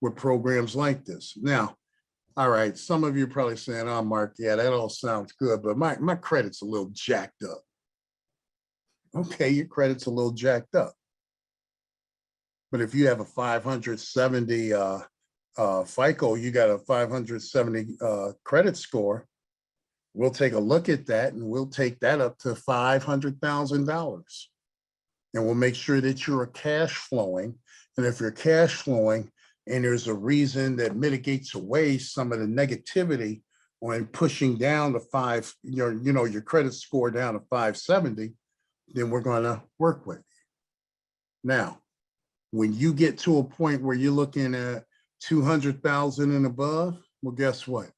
with programs like this. Now, all right, some of you are probably saying, oh, Mark, yeah, that all sounds good, but my credit's a little jacked up. Okay, your credit's a little jacked up. But if you have a 570 FICO, you got a 570 credit score, we'll take a look at that and we'll take that up to $500,000. And we'll make sure that you're cash flowing. And if you're cash flowing and there's a reason that mitigates away some of the negativity on pushing down to your credit score down to 570, then we're going to work with you. Now, when you get to a point where you're looking at 200,000 and above, well, guess what?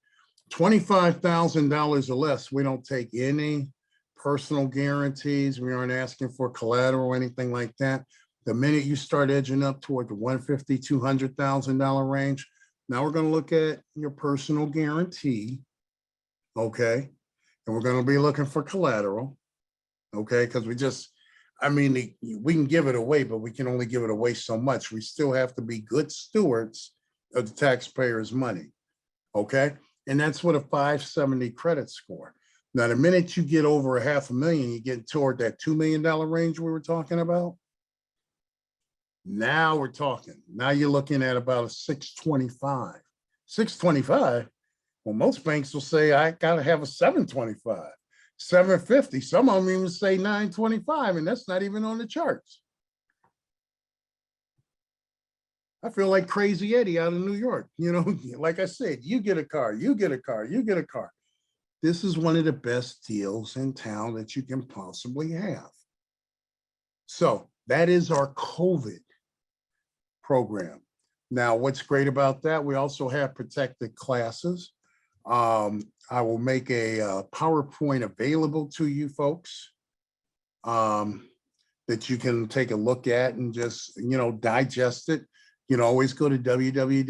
$25,000 or less, we don't take any personal guarantees. We aren't asking for collateral or anything like that. The minute you start edging up toward the $150,000, $200,000 range, now we're going to look at your personal guarantee, okay? And we're going to be looking for collateral, okay? Because we can give it away, but we can only give it away so much. We still have to be good stewards of the taxpayers' money, okay? And that's what a 570 credit score. Now, the minute you get over $500,000, you get toward that $2 million range we were talking about. Now we're talking. Now you're looking at about a 625. 625? Well, most banks will say, I got to have a 725, 750. Some of them even say 925, and that's not even on the charts. I feel like Crazy Eddie out of New York. Like I said, you get a car, you get a car, you get a car. This is one of the best deals in town that you can possibly have. So that is our COVID program. Now, what's great about that, we also have protected classes. I will make a PowerPoint available to you folks that you can take a look at and just, digest it. Always go to www.sba.gov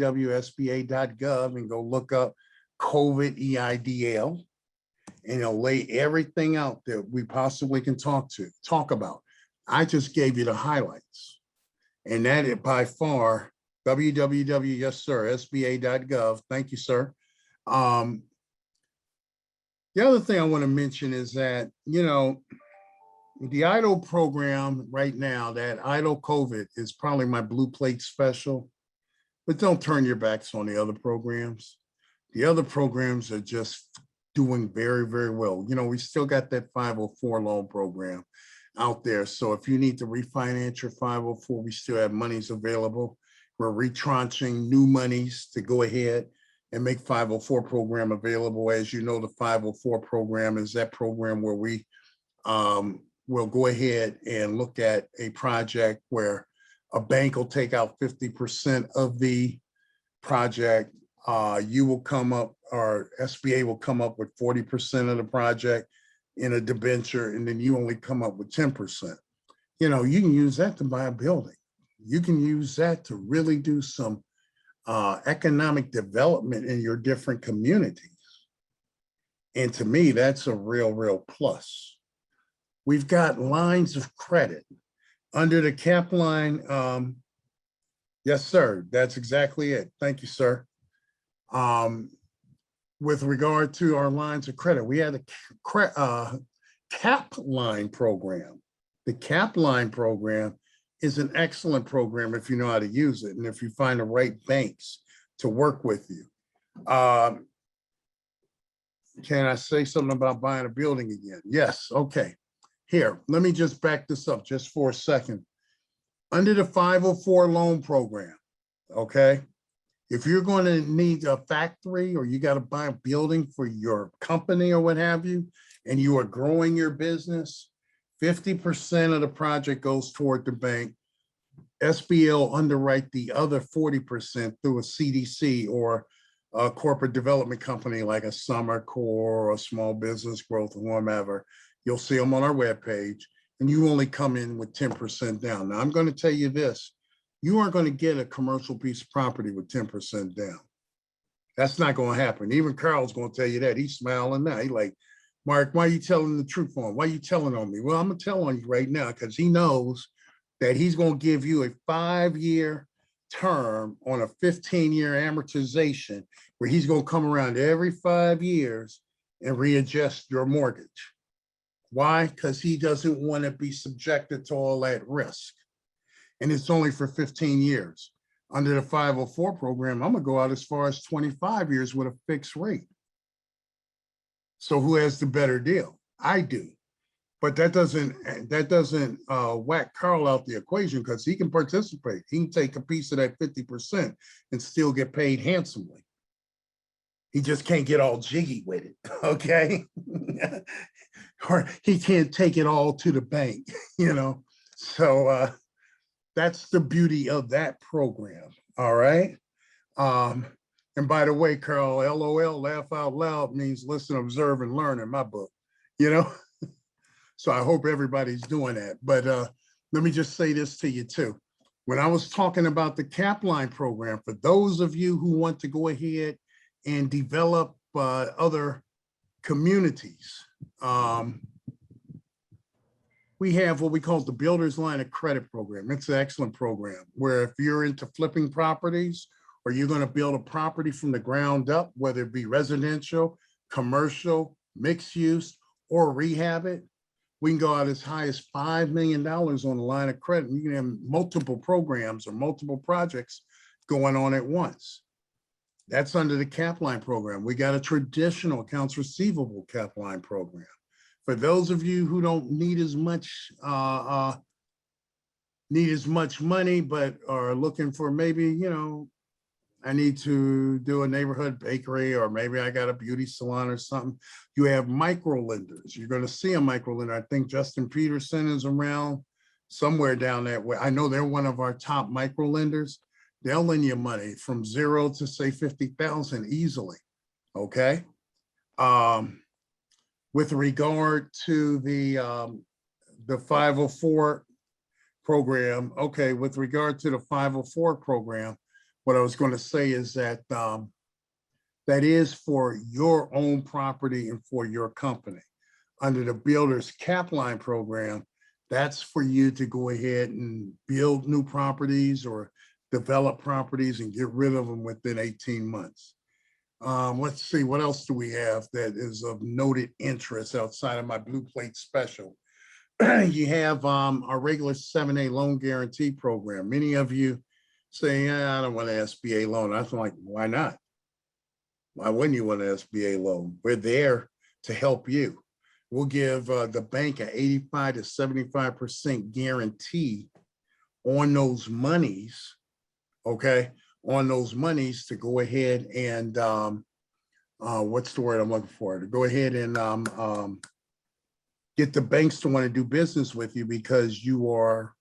and go look up COVID EIDL, and it'll lay everything out that we possibly can talk about. I just gave you the highlights, and that is by far yes, sir, sba.gov. Thank you, sir. The other thing I want to mention is that, the EIDL program right now, that EIDL COVID is probably my blue plate special, but don't turn your backs on the other programs. The other programs are just doing very, very well. We still got that 504 loan program out there. So if you need to refinance your 504, we still have monies available. We're retranching new monies to go ahead and make 504 program available. As you know, the 504 program is that program where we will go ahead and look at a project where a bank will take out 50% of the project. You will come up, or SBA will come up with 40% of the project in a debenture, and then you only come up with 10%. You know, you can use that to buy a building. You can use that to really do some economic development in your different communities. And to me, that's a real plus. We've got lines of credit under the cap line. Yes, sir. That's exactly it. Thank you, sir. With regard to our lines of credit, we had a cap line program. The cap line program is an excellent program if you know how to use it and if you find the right banks to work with you. Can I say something about buying a building again? Yes, okay. Here, let me just back this up just for a second. Under the 504 loan program, okay? If you're going to need a factory or you got to buy a building for your company or what have you, and you are growing your business, 50% of the project goes toward the bank. SBL underwrite the other 40% through a CDC or a corporate development company like a Summer Core or a Small Business Growth or whatever. You'll see them on our webpage, and you only come in with 10% down. Now, I'm going to tell you this. You aren't going to get a commercial piece of property with 10% down. That's not going to happen. Even Carl's going to tell you that. He's smiling now. He's like, Mark, why are you telling the truth on? Why are you telling on me? Well, I'm going to tell on you right now because he knows that he's going to give you a 5-year term on a 15-year amortization where he's going to come around every 5 years and readjust your mortgage. Why? Because he doesn't want to be subjected to all that risk. And it's only for 15 years. Under the 504 program, I'm going to go out as far as 25 years with a fixed rate. So who has the better deal? I do. But that doesn't whack Carl out the equation because he can participate. He can take a piece of that 50% and still get paid handsomely. He just can't get all jiggy with it, okay? Or he can't take it all to the bank, you know? So that's the beauty of that program, all right? And by the way, Carl, LOL, laugh out loud, means listen, observe, and learn in my book, you know? So I hope everybody's doing that. But let me just say this to you too. When I was talking about the Capline program, for those of you who want to go ahead and develop other communities, we have what we call the Builder's Line of Credit program. It's an excellent program where if you're into flipping properties or you're going to build a property from the ground up, whether it be residential, commercial, mixed use, or rehab it, we can go out as high as $5 million on the line of credit. You can have multiple programs or multiple projects going on at once. That's under the Capline program. We got a traditional accounts receivable Capline program. For those of you who don't need as much money, but are looking for maybe, you know, I need to do a neighborhood bakery, or maybe I got a beauty salon or something. You have micro lenders. You're going to see a micro lender. I think Justin Peterson is around somewhere down that way. I know they're one of our top micro lenders. They'll lend you money from 0 to say 50,000 easily. Okay. With regard to the 504 program, okay, with regard to the 504 program, what I was going to say is that that is for your own property and for your company. Under the Builder's Capline program, that's for you to go ahead and build new properties or develop properties and get rid of them within 18 months. Let's see, what else do we have that is of noted interest outside of my blue plate special? You have our regular 7A loan guarantee program. Many of you say, yeah, I don't want an SBA loan. I was like, why not? Why wouldn't you want an SBA loan? We're there to help you. We'll give the bank an 85 to 75% guarantee on those monies, okay? on those monies to go ahead and what's the word I'm looking for? To go ahead and get the banks to want to do business with you because you are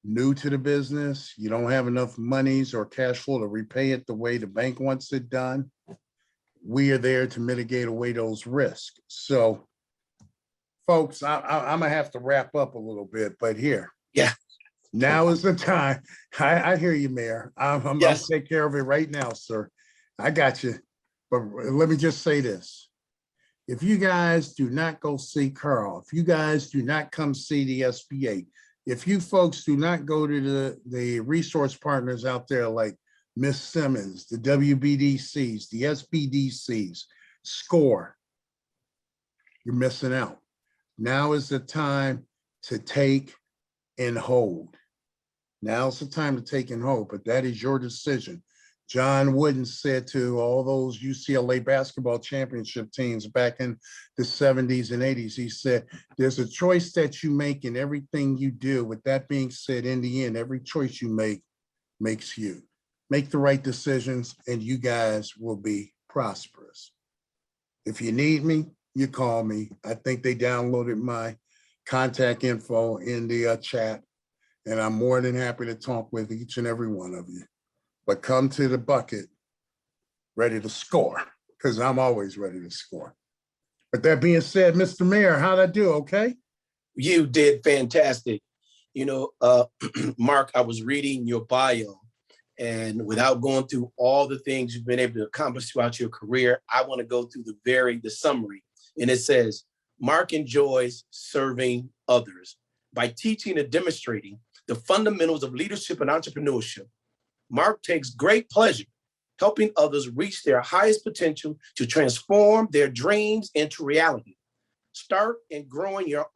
new to the business. You don't have enough monies or cash flow to repay it the way the bank wants it done. We are there to mitigate away those risks. So, folks, I'm gonna have to wrap up a little bit, but here. Yeah. Now is the time. I hear you, Mayor. I'm Yes. I'll take care of it right now, sir. I got you. But let me just say this. If you guys do not go see Carl, if you guys do not come see the SBA, if you folks do not go to the resource partners out there like Miss Simmons, the WBDCs, the SBDCs, SCORE, you're missing out. Now is the time to take and hold. Now's the time to take and hold, but that is your decision. John Wooden said to all those UCLA basketball championship teams back in the 70s and 80s, he said, there's a choice that you make in everything you do. With that being said, in the end, every choice you make makes you. Make the right decisions and you guys will be prosperous. If you need me, you call me. I think they downloaded my contact info in the chat, and I'm more than happy to talk with each and every one of you. But come to the bucket ready to score, because I'm always ready to score. But that being said, Mr. Mayor, how'd I do? Okay? You did fantastic. You know, Mark, I was reading your bio, and without going through all the things you've been able to accomplish throughout your career, I want to go through the summary. And it says, Mark enjoys serving others by teaching and demonstrating the fundamentals of leadership and entrepreneurship. Mark takes great pleasure helping others reach their highest potential to transform their dreams into reality. Start and growing your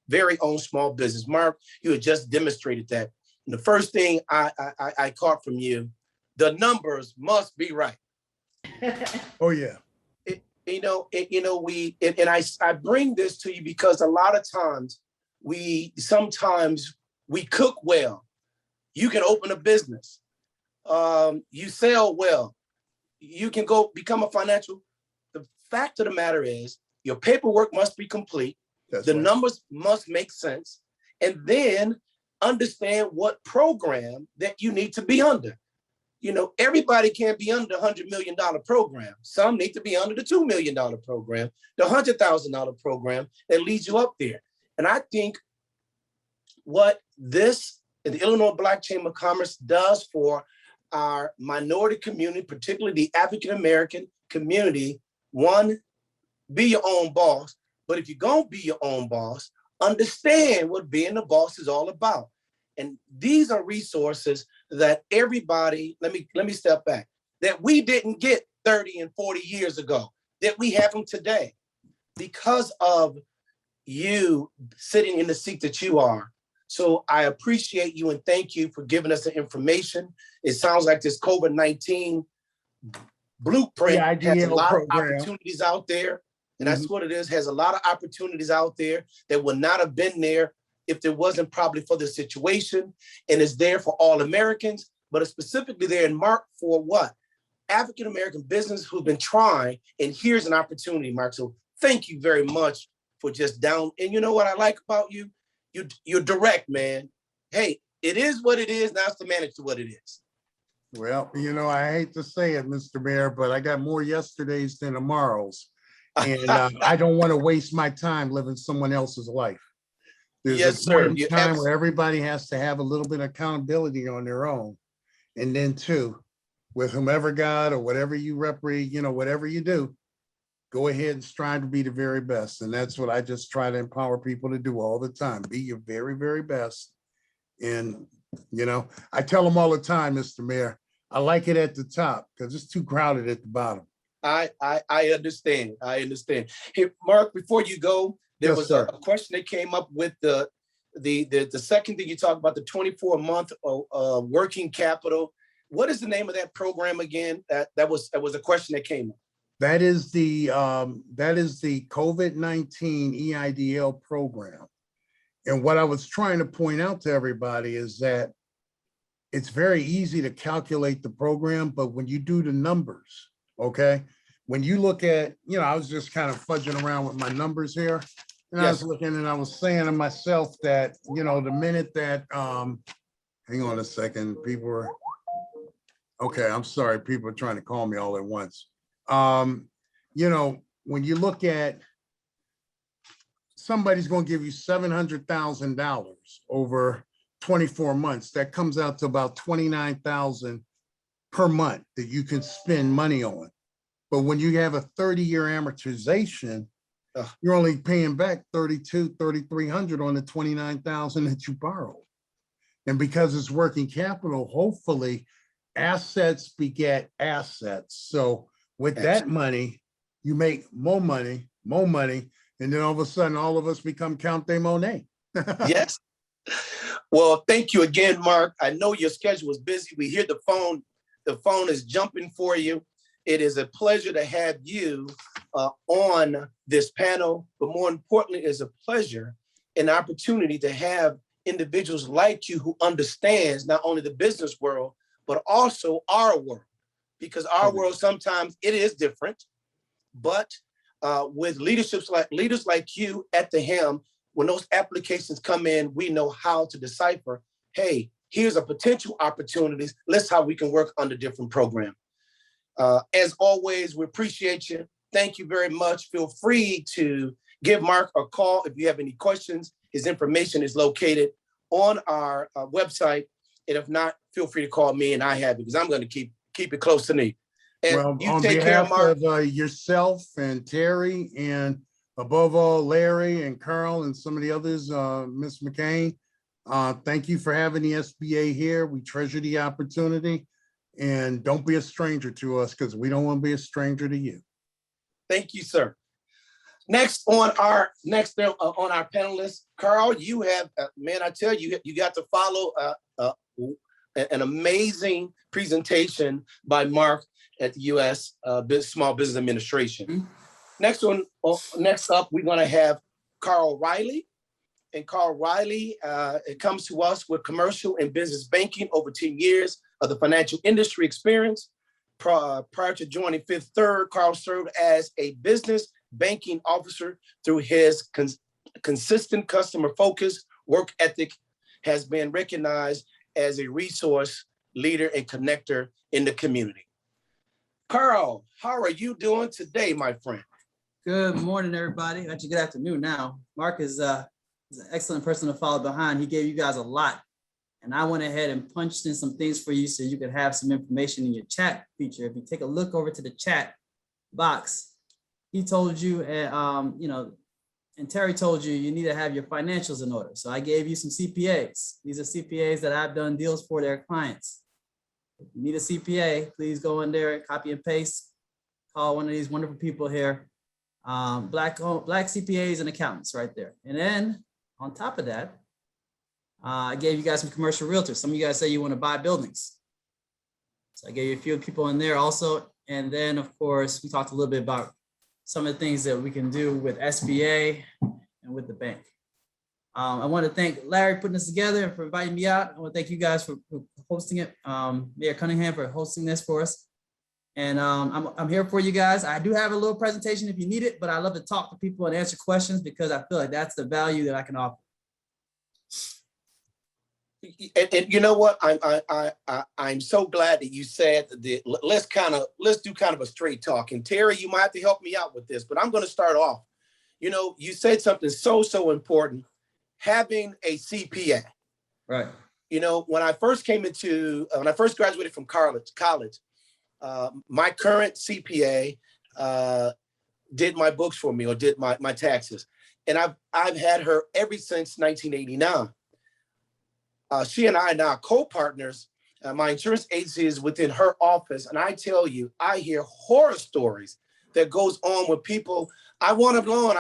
very own small business. Mark, you had just demonstrated that. And the first thing I caught from you, the numbers must be right. Oh yeah. I bring this to you because a lot of times sometimes we cook well. You can open a business. You sell well. You can go become a financial. The fact of the matter is your paperwork must be complete. That's the right. numbers must make sense. And then understand what program that you need to be under. You know, everybody can't be under the $100 million program. Some need to be under the $2 million program, the $100,000 program that leads you up there. And I think what this, the Illinois Black Chamber of Commerce does for our minority community, particularly the African-American community, one, be your own boss. But if you're gonna be your own boss, understand what being the boss is all about. And these are resources that everybody, let me step back, that we didn't get 30 and 40 years ago, that we have them today because of you sitting in the seat that you are. So I appreciate you and thank you for giving us the information. It sounds like this COVID-19 blueprint has a lot of opportunities out there. And that's what it is, has a lot of opportunities out there that would not have been there if there wasn't probably for the situation, and it's there for all Americans, but it's specifically there and marked for what? African-American business who've been trying, and here's an opportunity, Mark. So thank you very much for just down. And you know what I like about you? You're direct, man. Hey, it is what it is. Now it's to manage to what it is. Well, you know, I hate to say it, Mr. Mayor, but I got more yesterdays than tomorrows. And I don't want to waste my time living someone else's life. There's a point in time where everybody has to have a little bit of accountability on their own. And then too, with whomever God or whatever you represent, you know, whatever you do, go ahead and strive to be the very best. And that's what I just try to empower people to do all the time. Be your very, very best. And, you know, I tell them all the time, Mr. Mayor, I like it at the top because it's too crowded at the bottom. I understand. I understand. Hey, Mark, before you go, there was a question that came up with the second thing you talked about, the 24-month working capital. What is the name of that program again? That was a question that came up. That is the COVID-19 EIDL program. And what I was trying to point out to everybody is that it's very easy to calculate the program, but when you do the numbers, okay? When you look at, I was just kind of fudging around with my numbers here. And I was Yes. looking and I was saying to myself that, the minute that, hang on a second, people are, okay, I'm sorry, people are trying to call me all at once. When you look at, somebody's going to give you $700,000 over 24 months, that comes out to about 29,000 per month that you can spend money on. But when you have a 30-year amortization, you're only paying back 3,300 on the 29,000 that you borrowed. And because it's working capital, hopefully assets beget assets. So with that money, you make more money, and then all of a sudden, all of us become Count de Monet. Yes. Well, thank you again, Mark. I know your schedule is busy. We hear the phone. The phone is jumping for you. It is a pleasure to have you on this panel, but more importantly, it's a pleasure and opportunity to have individuals like you who understands not only the business world, but also our world, because our world sometimes it is different, but with leaders like you at the helm, when those applications come in, we know how to decipher, hey, here's a potential opportunities. Let's how we can work under different programs. As always, we appreciate you. Thank you very much. Feel free to give Mark a call if you have any questions. His information is located on our website. And if not, feel free to call me and I have it because I'm going to keep it close to me. And Well, you on take care, behalf Mark. of yourself and Terry, and above all, Larry and Carl and some of the others, Ms. McCain, thank you for having the SBA here. We treasure the opportunity, and don't be a stranger to us because we don't want to be a stranger to you. Thank you, sir. Next on our panelists, Carl, you have, man, I tell you, you got to follow an amazing presentation by Mark at the U.S. Small Business Administration. Next up, we're going to have Carl Riley. And Carl Riley, it comes to us with commercial and business banking, over 10 years of the financial industry experience. Prior to joining Fifth Third, Carl served as a business banking officer. Through his consistent customer focus, work ethic has been recognized as a resource leader and connector in the community. Carl, how are you doing today, my friend? Good morning, everybody. Actually, good afternoon now. Mark is an excellent person to follow behind. He gave you guys a lot. And I went ahead and punched in some things for you so you could have some information in your chat feature. If you take a look over to the chat box, he told you, and Terry told you need to have your financials in order. So I gave you some CPAs. These are CPAs that I've done deals for their clients. If you need a CPA, please go in there, copy and paste, call one of these wonderful people here. Black CPAs and accountants right there. And then on top of that, I gave you guys some commercial realtors. Some of you guys say you want to buy buildings. So I gave you a few people in there also. And then of course, we talked a little bit about some of the things that we can do with SBA and with the bank. I want to thank Larry for putting this together and for inviting me out. I want to thank you guys for hosting it. Mayor Cunningham for hosting this for us. And I'm here for you guys. I do have a little presentation if you need it, but I love to talk to people and answer questions because I feel like that's the value that I can offer. And you know what? I'm so glad that you said that. Let's do kind of a straight talk. And Terry, you might have to help me out with this, but I'm going to start off. You know, you said something so important. Having a CPA. Right. You know, when I first graduated from college, my current CPA did my books for me or did my taxes. And I've had her ever since 1989. She and I are now co-partners. My insurance agency is within her office. And I tell you, I hear horror stories that goes on with people. I want a loan,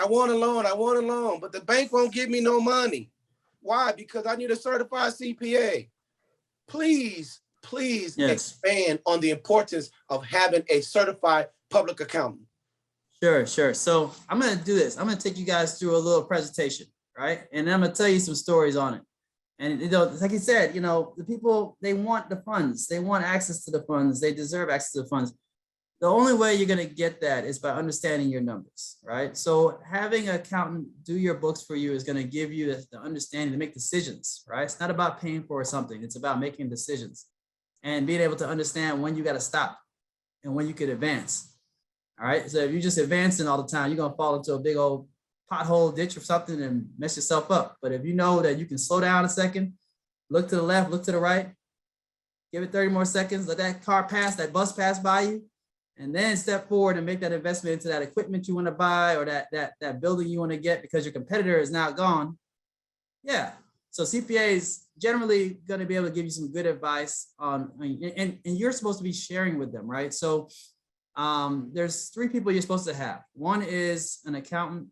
but the bank won't give me no money. Why? Because I need a certified CPA. Please yes. Expand on the importance of having a certified public accountant. Sure. So I'm going to do this. I'm going to take you guys through a little presentation, right? And I'm going to tell you some stories on it. And it's like you said, the people, they want the funds, they want access to the funds, they deserve access to the funds. The only way you're going to get that is by understanding your numbers, right? So having an accountant do your books for you is going to give you the understanding to make decisions, right? It's not about paying for something. It's about making decisions and being able to understand when you got to stop and when you could advance. All right. So if you're just advancing all the time, you're going to fall into a big old pothole ditch or something and mess yourself up. But if you know that you can slow down a second, look to the left, look to the right, give it 30 more seconds, let that car pass, that bus pass by you, and then step forward and make that investment into that equipment you want to buy or that building you want to get because your competitor is now gone. Yeah. So CPA is generally going to be able to give you some good advice on, and you're supposed to be sharing with them, right? So there's 3 people you're supposed to have. One is an accountant,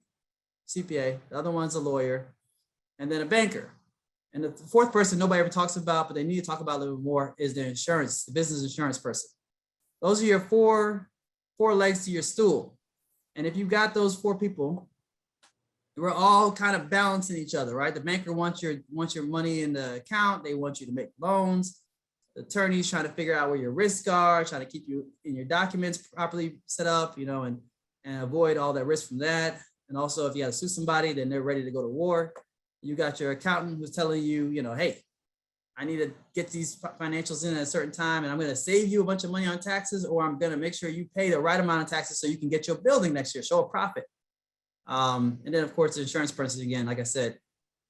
CPA, the other one's a lawyer, and then a banker. And the 4th person nobody ever talks about, but they need to talk about a little bit more, is the business insurance person. Those are your four legs to your stool. And if you've got those 4 people, we're all kind of balancing each other, right? The banker wants your money in the account. They want you to make loans. The attorney's trying to figure out where your risks are, trying to keep you in your documents properly set up, and avoid all that risk from that. And also if you got to sue somebody, then they're ready to go to war. You got your accountant who's telling you, hey, I need to get these financials in at a certain time, and I'm going to save you a bunch of money on taxes, or I'm going to make sure you pay the right amount of taxes so you can get your building next year, show a profit. And then of course, the insurance person, again, like I said,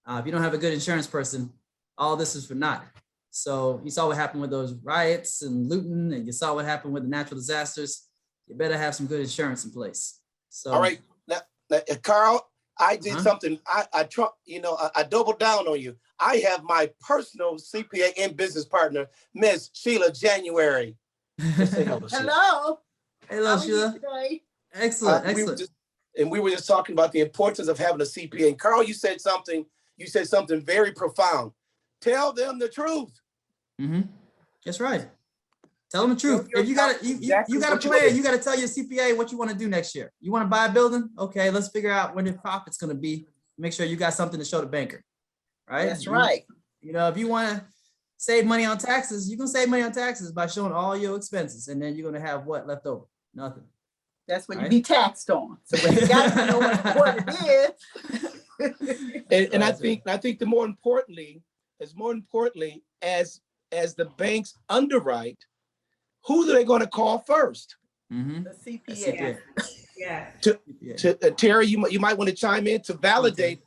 if you don't have a good insurance person, all this is for naught. So you saw what happened with those riots and looting, and you saw what happened with the natural disasters. You better have some good insurance in place. So, All right, now Carl, I did something. I doubled down on you. I have my personal CPA and business partner, Miss Sheila January. Just say hello, Sheila. Hello. Hello, Sheila. Excellent, excellent. We were just talking about the importance of having a CPA. And Carl, you said something very profound. Tell them the truth. Mm-hmm. That's right. Tell them the truth. If you got a plan, you got to tell your CPA what you want to do next year. You want to buy a building? Okay, let's figure out when the profit's going to be. Make sure you got something to show the banker. Right? That's right. If you want to save money on taxes, you can save money on taxes by showing all your expenses, and then you're going to have what left over? Nothing. That's what you be taxed on. So you got to know what it is. And I think the more importantly, as the banks underwrite, who are they going to call first? Mm-hmm. The CPA. Yeah. Terry, you might want to chime in to validate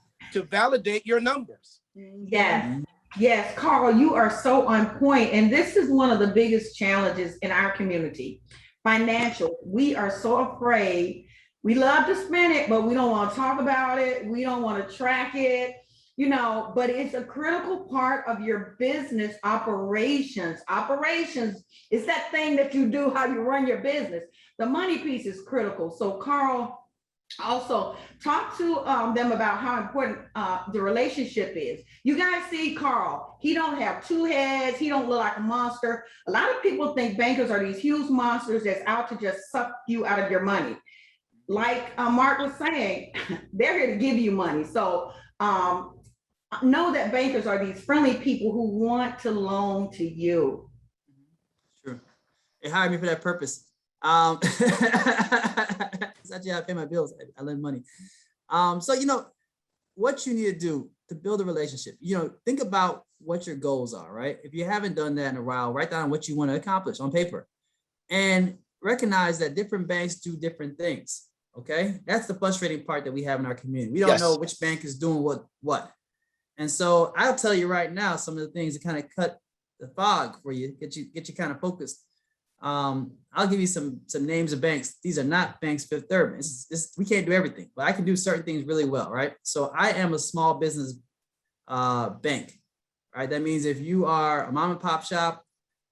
your numbers. Yes. Yes, Carl, you are so on point. And this is one of the biggest challenges in our community. Financial. We are so afraid. We love to spend it, but we don't want to talk about it. We don't want to track it, but it's a critical part of your business operations. Operations is that thing that you do, how you run your business. The money piece is critical. So Carl, also talk to them about how important the relationship is. You guys see Carl, he don't have 2 heads. He don't look like a monster. A lot of people think bankers are these huge monsters that's out to just suck you out of your money. Like Mark was saying, they're here to give you money. So know that bankers are these friendly people who want to loan to you. Sure. They hired me for that purpose. It's actually how I pay my bills. I lend money. So, what you need to do to build a relationship, think about what your goals are, right? If you haven't done that in a while, write down what you want to accomplish on paper and recognize that different banks do different things. Okay. That's the frustrating part that we have in our community. We don't know which bank is doing what. And so I'll tell you right now, some of the things that kind of cut the fog for you, get you kind of focused. I'll give you some names of banks. These are not banks Fifth Third. We can't do everything, but I can do certain things really well, right? So I am a small business bank, right? That means if you are a mom and pop shop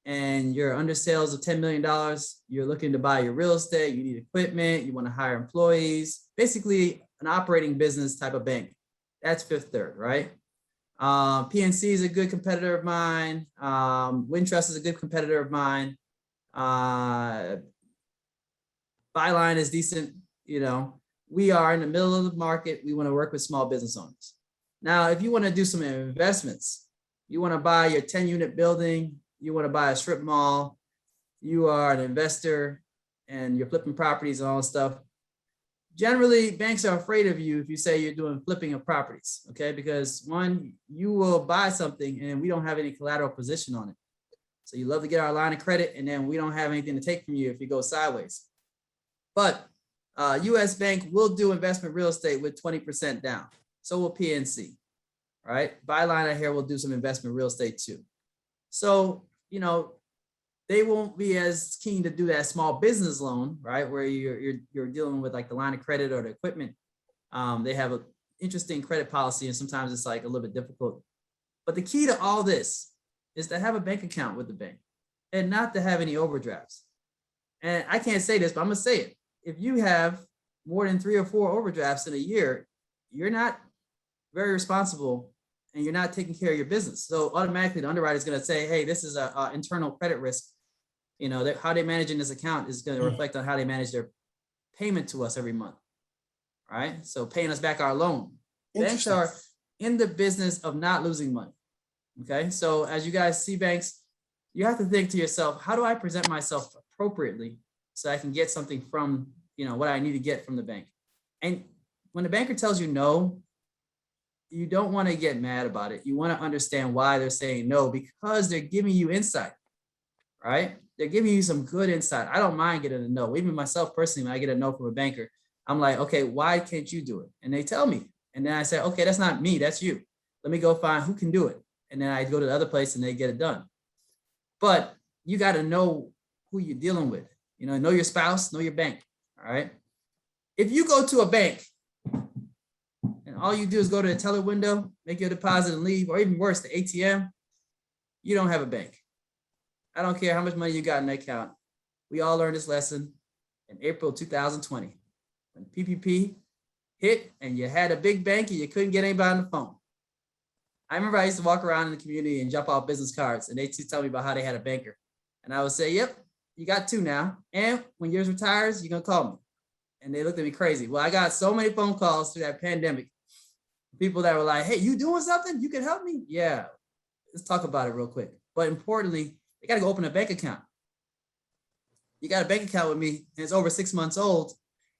and you're under sales of $10 million, you're looking to buy your real estate, you need equipment, you want to hire employees, basically an operating business type of bank. That's Fifth Third, right? PNC is a good competitor of mine. Wintrust is a good competitor of mine. Byline is decent. We are in the middle of the market. We want to work with small business owners. Now, if you want to do some investments, You want to buy your 10-unit building, you want to buy a strip mall, you are an investor and you're flipping properties and all this stuff. Generally, banks are afraid of you if you say you're doing flipping of properties, okay? Because one, you will buy something and we don't have any collateral position on it. So you love to get our line of credit and then we don't have anything to take from you if you go sideways. But US Bank will do investment real estate with 20% down. So will PNC, right? Byline here will do some investment real estate too. So, you know, they won't be as keen to do that small business loan, right? Where you're dealing with like the line of credit or the equipment. They have an interesting credit policy and sometimes it's like a little bit difficult. But the key to all this is to have a bank account with the bank and not to have any overdrafts. And I can't say this, but I'm gonna say it. If you have more than 3 or 4 overdrafts in a year, you're not very responsible and you're not taking care of your business. So automatically the underwriter is gonna say, hey, this is a internal credit risk. You know, how they're managing this account is gonna reflect on how they manage their payment to us every month, right? So paying us back our loan. Banks are in the business of not losing money. Okay, so as you guys see banks, you have to think to yourself, how do I present myself appropriately so I can get something from, you know, what I need to get from the bank? And when the banker tells you no, you don't want to get mad about it. You want to understand why they're saying no, because they're giving you insight, right? They're giving you some good insight. I don't mind getting a no. Even myself personally, when I get a no from a banker, I'm like, okay, why can't you do it? And they tell me. And then I say, okay, that's not me, that's you. Let me go find who can do it. And then I go to the other place and they get it done. But you got to know who you're dealing with. You know your spouse, know your bank, all right? If you go to a bank and all you do is go to the teller window, make your deposit and leave, or even worse, the ATM, you don't have a bank. I don't care how much money you got in the account. We all learned this lesson in April 2020 when PPP hit and you had a big bank and you couldn't get anybody on the phone. I remember I used to walk around in the community and drop off business cards and they'd tell me about how they had a banker. And I would say, yep, you got 2 now. And when yours retires, you're going to call me. And they looked at me crazy. Well, I got so many phone calls through that pandemic. People that were like, hey, you doing something? You can help me? Yeah, let's talk about it real quick. But importantly, they got to go open a bank account. You got a bank account with me and it's over 6 months old.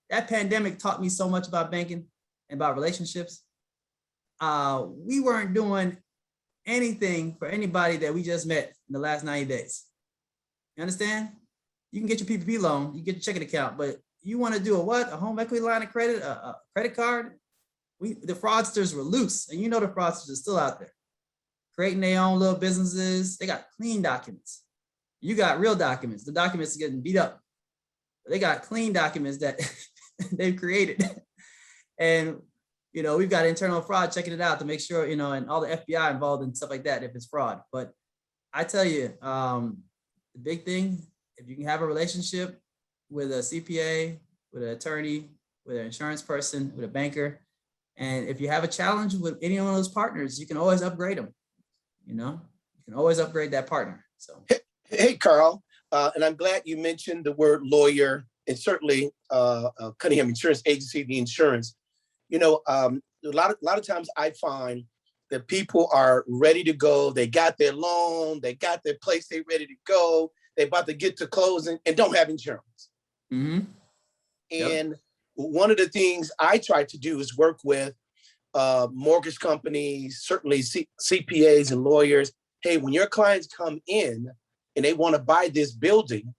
That pandemic taught me so much about banking and about relationships. We weren't doing anything for anybody that we just met in the last 90 days. You understand? You can get your PPP loan, you get your checking account, but you want to do a what? A home equity line of credit, a credit card? The fraudsters were loose, and you know the fraudsters are still out there, creating their own little businesses. They got clean documents. You got real documents. The documents are getting beat up. They got clean documents that they've created. And you know, we've got internal fraud checking it out to make sure, you know, and all the FBI involved and stuff like that if it's fraud. But I tell you, the big thing, if you can have a relationship with a CPA, with an attorney, with an insurance person, with a banker, and if you have a challenge with any one of those partners, you can always upgrade them. You know, you can always upgrade that partner. So, Hey, Carl, and I'm glad you mentioned the word lawyer and certainly Cunningham Insurance Agency, the insurance. You know, a lot of times I find that people are ready to go. They got their loan, they got their place, they ready to go. They about to get to closing and don't have insurance. mm-hmm. And one of the things I try to do is work with mortgage companies, certainly CPAs and lawyers. Hey, when your clients come in and they want to buy this building,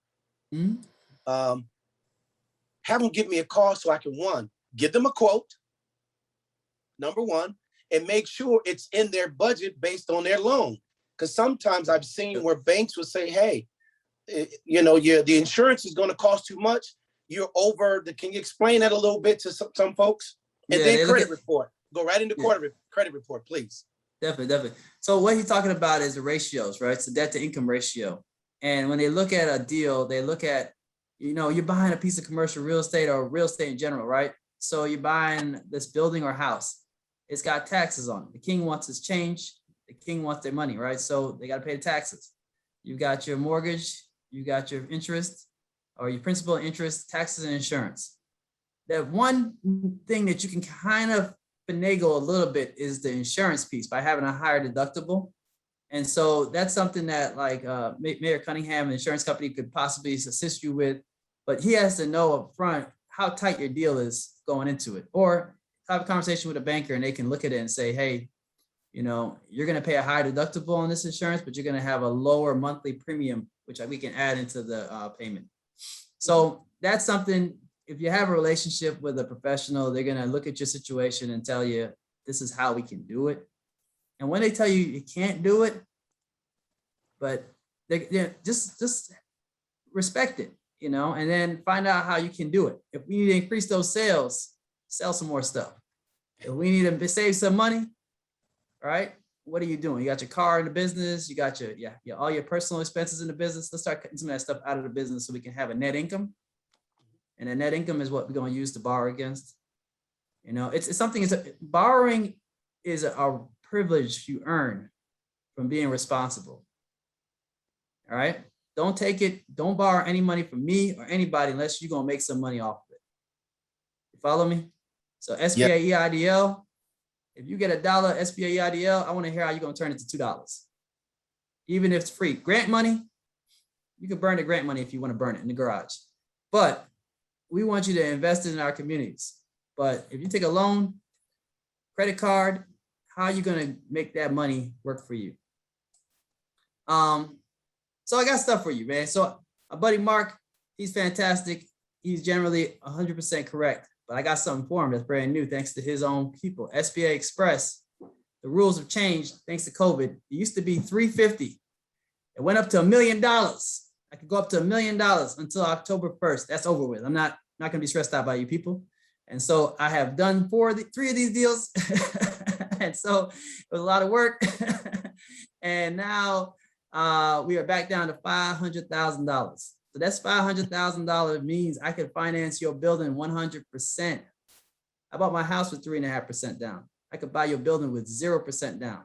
have them give me a call so I can, one, give them a quote, number one, and make sure it's in their budget based on their loan. Because sometimes I've seen where banks will say, hey, you know, the insurance is going to cost too much. You're over can you explain that a little bit to some folks? And then credit report. Go right into credit report, please. Definitely. So what he's talking about is the ratios, right? It's the debt to income ratio. And when they look at a deal, they look at, you know, you're buying a piece of commercial real estate or real estate in general, right? So you're buying this building or house. It's got taxes on it. The king wants his change. The king wants their money, right? So they got to pay the taxes. You got your mortgage, you got your interest or your principal, interest, taxes, and insurance. That one thing that you can kind of finagle a little bit is the insurance piece by having a higher deductible. And so that's something that like Mayor Cunningham, an insurance company, could possibly assist you with, but he has to know up front how tight your deal is going into it, or have a conversation with a banker and they can look at it and say, hey, you know, you're going to pay a high deductible on this insurance, but you're going to have a lower monthly premium, which we can add into the payment. So that's something, if you have a relationship with a professional, they're going to look at your situation and tell you, this is how we can do it. And when they tell you you can't do it, but they just respect it, you know, and then find out how you can do it. If we need to increase those sales, sell some more stuff. If we need to save some money, all right, what are you doing? You got your car in the business, you got your all your personal expenses in the business. Let's start cutting some of that stuff out of the business so we can have a net income. And a net income is what we're going to use to borrow against. You know, it's something, borrowing is a privilege you earn from being responsible. All right. Don't take it. Don't borrow any money from me or anybody unless you're going to make some money off of it. You follow me? So SBA EIDL, if you get $1 SBA EIDL, I want to hear how you're going to turn it to $2. Even if it's free. Grant money, you can burn the grant money if you want to burn it in the garage. But we want you to invest it in our communities. But if you take a loan, credit card, how are you going to make that money work for you? So I got stuff for you, man. So my buddy Mark, he's fantastic. He's generally 100% correct, but I got something for him that's brand new thanks to his own people. SBA Express, the rules have changed thanks to COVID. It used to be $350. It went up to $1 million. I could go up to $1 million until October 1st. That's over with. I'm not going to be stressed out by you people. And so I have done 3 of these deals. And so it was a lot of work. And now we are back down to $500,000. So that's $500,000 means I could finance your building 100%. I bought my house with 3.5% down. I could buy your building with 0% down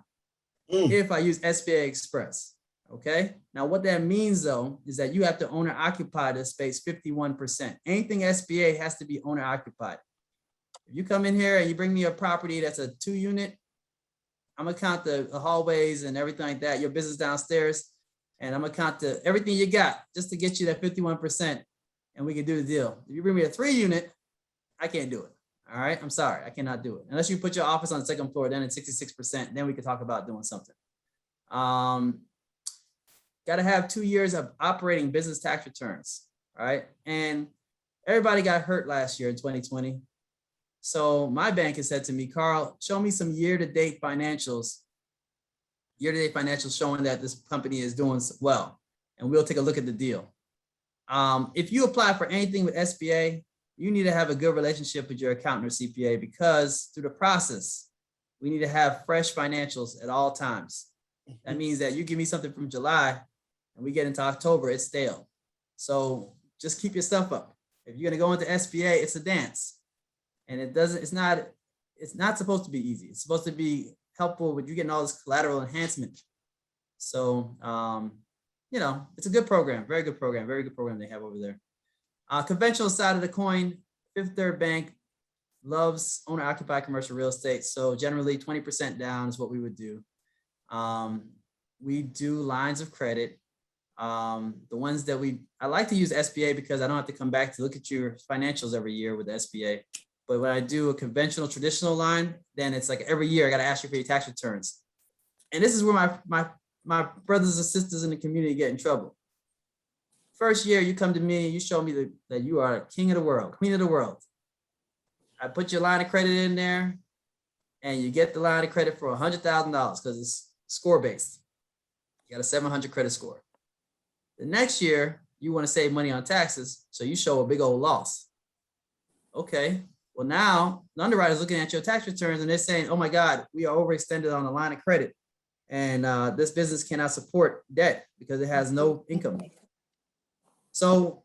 if I use SBA Express. Okay. Now what that means though, is that you have to owner occupy this space 51%. Anything SBA has to be owner occupied. If you come in here and you bring me a property that's a 2-unit, I'm gonna count the hallways and everything like that, your business downstairs, and I'm gonna count everything you got just to get you that 51%, and we can do the deal. If you bring me a 3-unit, I can't do it. All right, I'm sorry, I cannot do it. Unless you put your office on the 2nd floor, then it's 66%, then we can talk about doing something. Got to have 2 years of operating business tax returns, all right? And everybody got hurt last year in 2020. So my bank has said to me, Carl, show me some year-to-date financials showing that this company is doing well, and we'll take a look at the deal. If you apply for anything with SBA, you need to have a good relationship with your accountant or CPA, because through the process, we need to have fresh financials at all times. That means that you give me something from July and we get into October, it's stale. So just keep your stuff up. If you're gonna go into SBA, it's a dance. And it's not supposed to be easy. It's supposed to be helpful with you getting all this collateral enhancement. So, you know, it's a good program, very good program they have over there. Conventional side of the coin, Fifth Third Bank loves owner occupied commercial real estate. So generally 20% down is what we would do. We do lines of credit. The ones that I like to use SBA because I don't have to come back to look at your financials every year with the SBA. But when I do a conventional traditional line, then it's like every year I got to ask you for your tax returns. And this is where my brothers and sisters in the community get in trouble. First year you come to me and you show me that you are king of the world, queen of the world. I put your line of credit in there and you get the line of credit for $100,000 because it's score based. You got a 700 credit score. The next year you want to save money on taxes, so you show a big old loss. Okay. Well, now the underwriter's looking at your tax returns and they're saying, oh my God, we are overextended on the line of credit. And this business cannot support debt because it has no income. So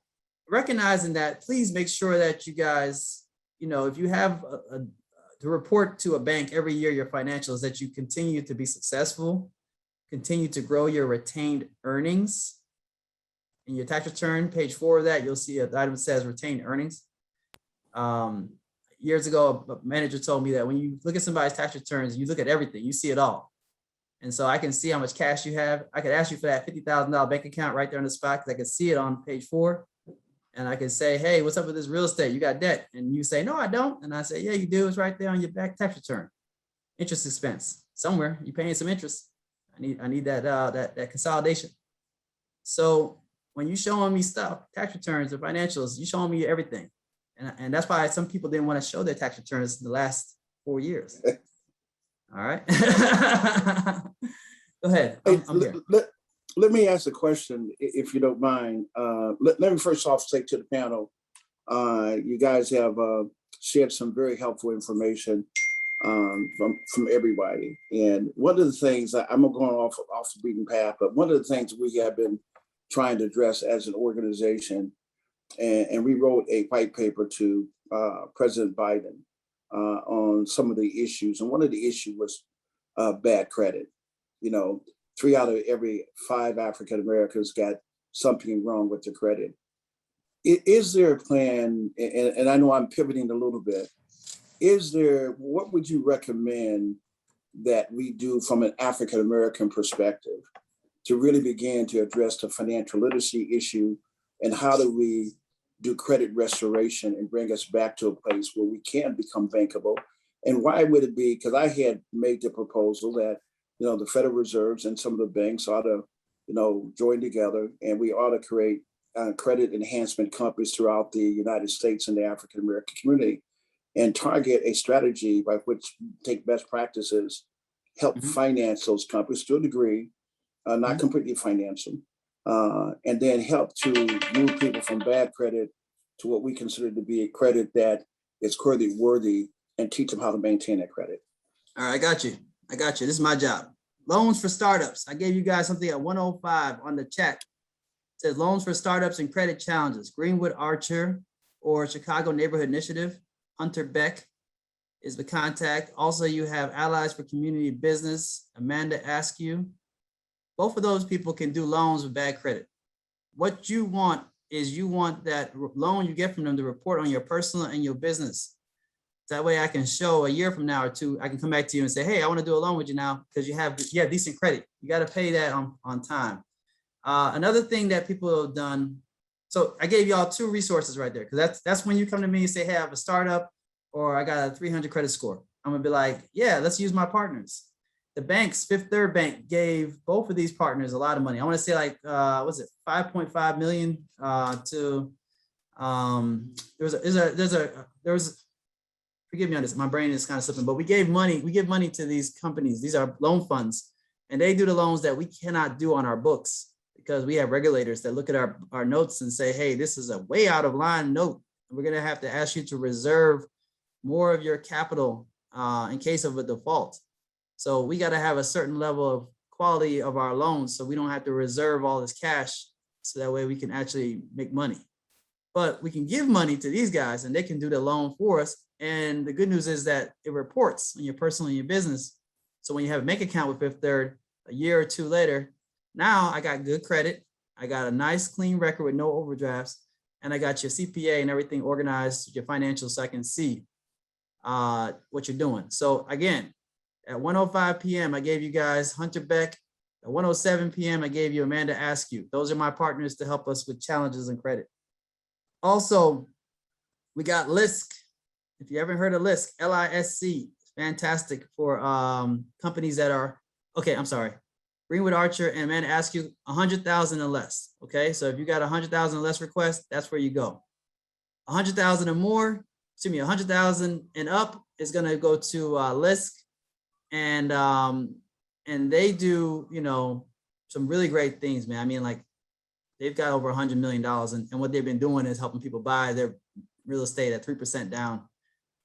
recognizing that, please make sure that you guys, you know, if you have to report to a bank every year your financials, that you continue to be successful, continue to grow your retained earnings. In your tax return, page 4 of that, you'll see an item that says retained earnings. Years ago, a manager told me that when you look at somebody's tax returns, you look at everything, you see it all. And so I can see how much cash you have. I could ask you for that $50,000 bank account right there on the spot because I can see it on page 4. And I can say, hey, what's up with this real estate? You got debt. And you say, no, I don't. And I say, yeah, you do. It's right there on your back tax return. Interest expense somewhere. You're paying some interest. I need that consolidation. So when you showing me stuff, tax returns and financials, you showing me everything. And that's why some people didn't want to show their tax returns the last 4 years. All right. Go ahead. I'm here. Let me ask a question, if you don't mind. Let me first off say to the panel, you guys have shared some very helpful information from everybody. And one of the things, I'm going off the beaten path, but one of the things we have been trying to address as an organization, and we wrote a white paper to President Biden on some of the issues. And one of the issues was bad credit. 3 out of every 5 African Americans got something wrong with their credit. Is there a plan, and I know I'm pivoting a little bit, what would you recommend that we do from an African American perspective to really begin to address the financial literacy issue, and how do we do credit restoration and bring us back to a place where we can become bankable? And why would it be? Because I had made the proposal that the Federal Reserves and some of the banks ought to, join together, and we ought to create credit enhancement companies throughout the United States and the African American community, and target a strategy by which take best practices, help finance those companies to a degree, not completely finance them, and then help to move people from bad credit to what we consider to be a credit that is credit worthy, and teach them how to maintain that credit. All right, I got you. This is my job. Loans for startups. I gave you guys something at 105 on the chat. It says loans for startups and credit challenges. Greenwood Archer or Chicago Neighborhood Initiative. Hunter Beck is the contact. Also, you have Allies for Community Business, Amanda Askew. Both of those people can do loans with bad credit. What you want is that loan you get from them to report on your personal and your business. That way I can show a year from now or 2, I can come back to you and say, hey, I want to do a loan with you now because you have decent credit. You got to pay that on time. Another thing that people have done, so I gave y'all 2 resources right there, because that's when you come to me and say, hey, I have a startup or I got a 300 credit score. I'm gonna be like, yeah, let's use my partners. The banks, Fifth Third Bank gave both of these partners a lot of money. I want to say like, what's it, 5.5 million to, there was, forgive me on this, my brain is kind of slipping, but we give money to these companies. These are loan funds, and they do the loans that we cannot do on our books because we have regulators that look at our notes and say, hey, this is a way out of line note. We're going to have to ask you to reserve more of your capital in case of a default. So we got to have a certain level of quality of our loans so we don't have to reserve all this cash, so that way we can actually make money. But we can give money to these guys and they can do the loan for us. And the good news is that it reports on your personal and your business. So when you have a bank account with Fifth Third, a year or 2 later, now I got good credit. I got a nice clean record with no overdrafts. And I got your CPA and everything organized, your financials, so I can see what you're doing. So again, at 1:05 p.m., I gave you guys Hunter Beck. At 1:07 p.m., I gave you Amanda Askew. Those are my partners to help us with challenges and credit. Also, we got LISC. If you haven't heard of LISC, LISC, fantastic for companies that are, okay, I'm sorry. Greenwood Archer and Amanda Askew, 100,000 or less. Okay, so if you got 100,000 or less requests, that's where you go. 100,000 or more, 100,000 and up is going to go to LISC. And they do, some really great things, man. I mean, like, they've got over $100 million, and what they've been doing is helping people buy their real estate at 3% down.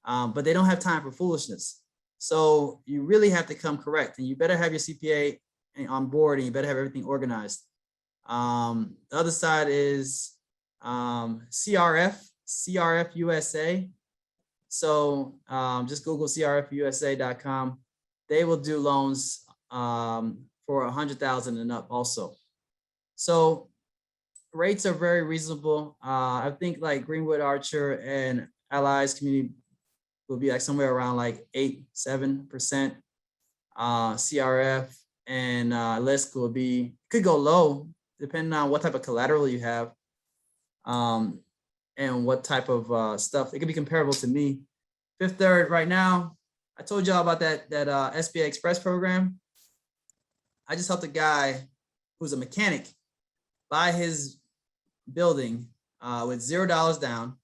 But they don't have time for foolishness. So you really have to come correct, and you better have your CPA on board, and you better have everything organized. The other side is CRF USA. So just Google crfusa.com. They will do loans for 100,000 and up also. So rates are very reasonable. I think like Greenwood Archer and Allies Community will be like somewhere around like 8-7%. CRF and risk will be, could go low depending on what type of collateral you have, and what type of stuff. It could be comparable to me. Fifth Third right now, I told y'all about that SBA Express program. I just helped a guy who's a mechanic buy his building with $0 down.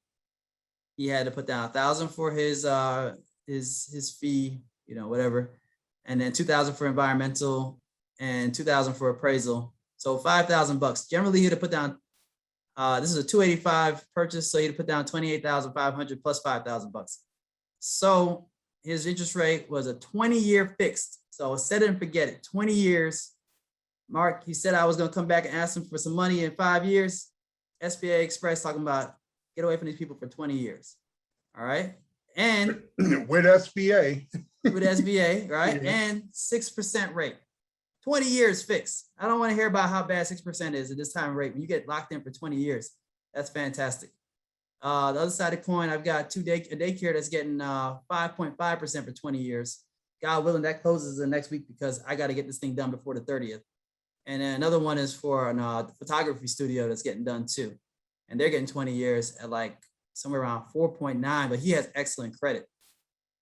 He had to put down $1,000 for his fee, you know, whatever, and then $2,000 for environmental and $2,000 for appraisal. So $5,000. Generally, he'd have put down. This is a 285 purchase, so he'd put down 28,500 plus $5,000. So his interest rate was a 20-year fixed. So set it and forget it. 20 years. Mark, he said I was going to come back and ask him for some money in 5 years. SBA Express talking about get away from these people for 20 years. All right. And with SBA. With SBA, right? Yeah. And 6% rate. 20 years fixed. I don't want to hear about how bad 6% is at this time rate. When you get locked in for 20 years, that's fantastic. The other side of the coin, I've got a daycare that's getting 5.5% for 20 years. God willing, that closes the next week because I got to get this thing done before the 30th. And then another one is for a photography studio that's getting done too. And they're getting 20 years at like somewhere around 4.9, but he has excellent credit.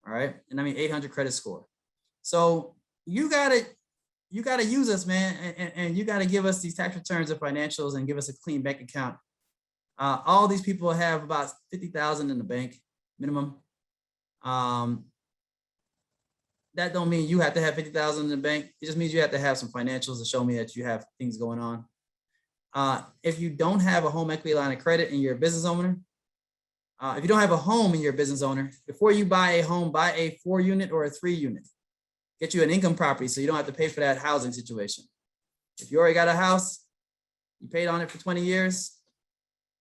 All right. And I mean, 800 credit score. So you gotta use us, man. And you gotta give us these tax returns and financials and give us a clean bank account. All these people have about 50,000 in the bank minimum. That don't mean you have to have 50,000 in the bank. It just means you have to have some financials to show me that you have things going on. If you don't have a home equity line of credit and you're a business owner, if you don't have a home and you're a business owner, before you buy a home, buy a 4-unit or a 3-unit. Get you an income property so you don't have to pay for that housing situation. If you already got a house, you paid on it for 20 years,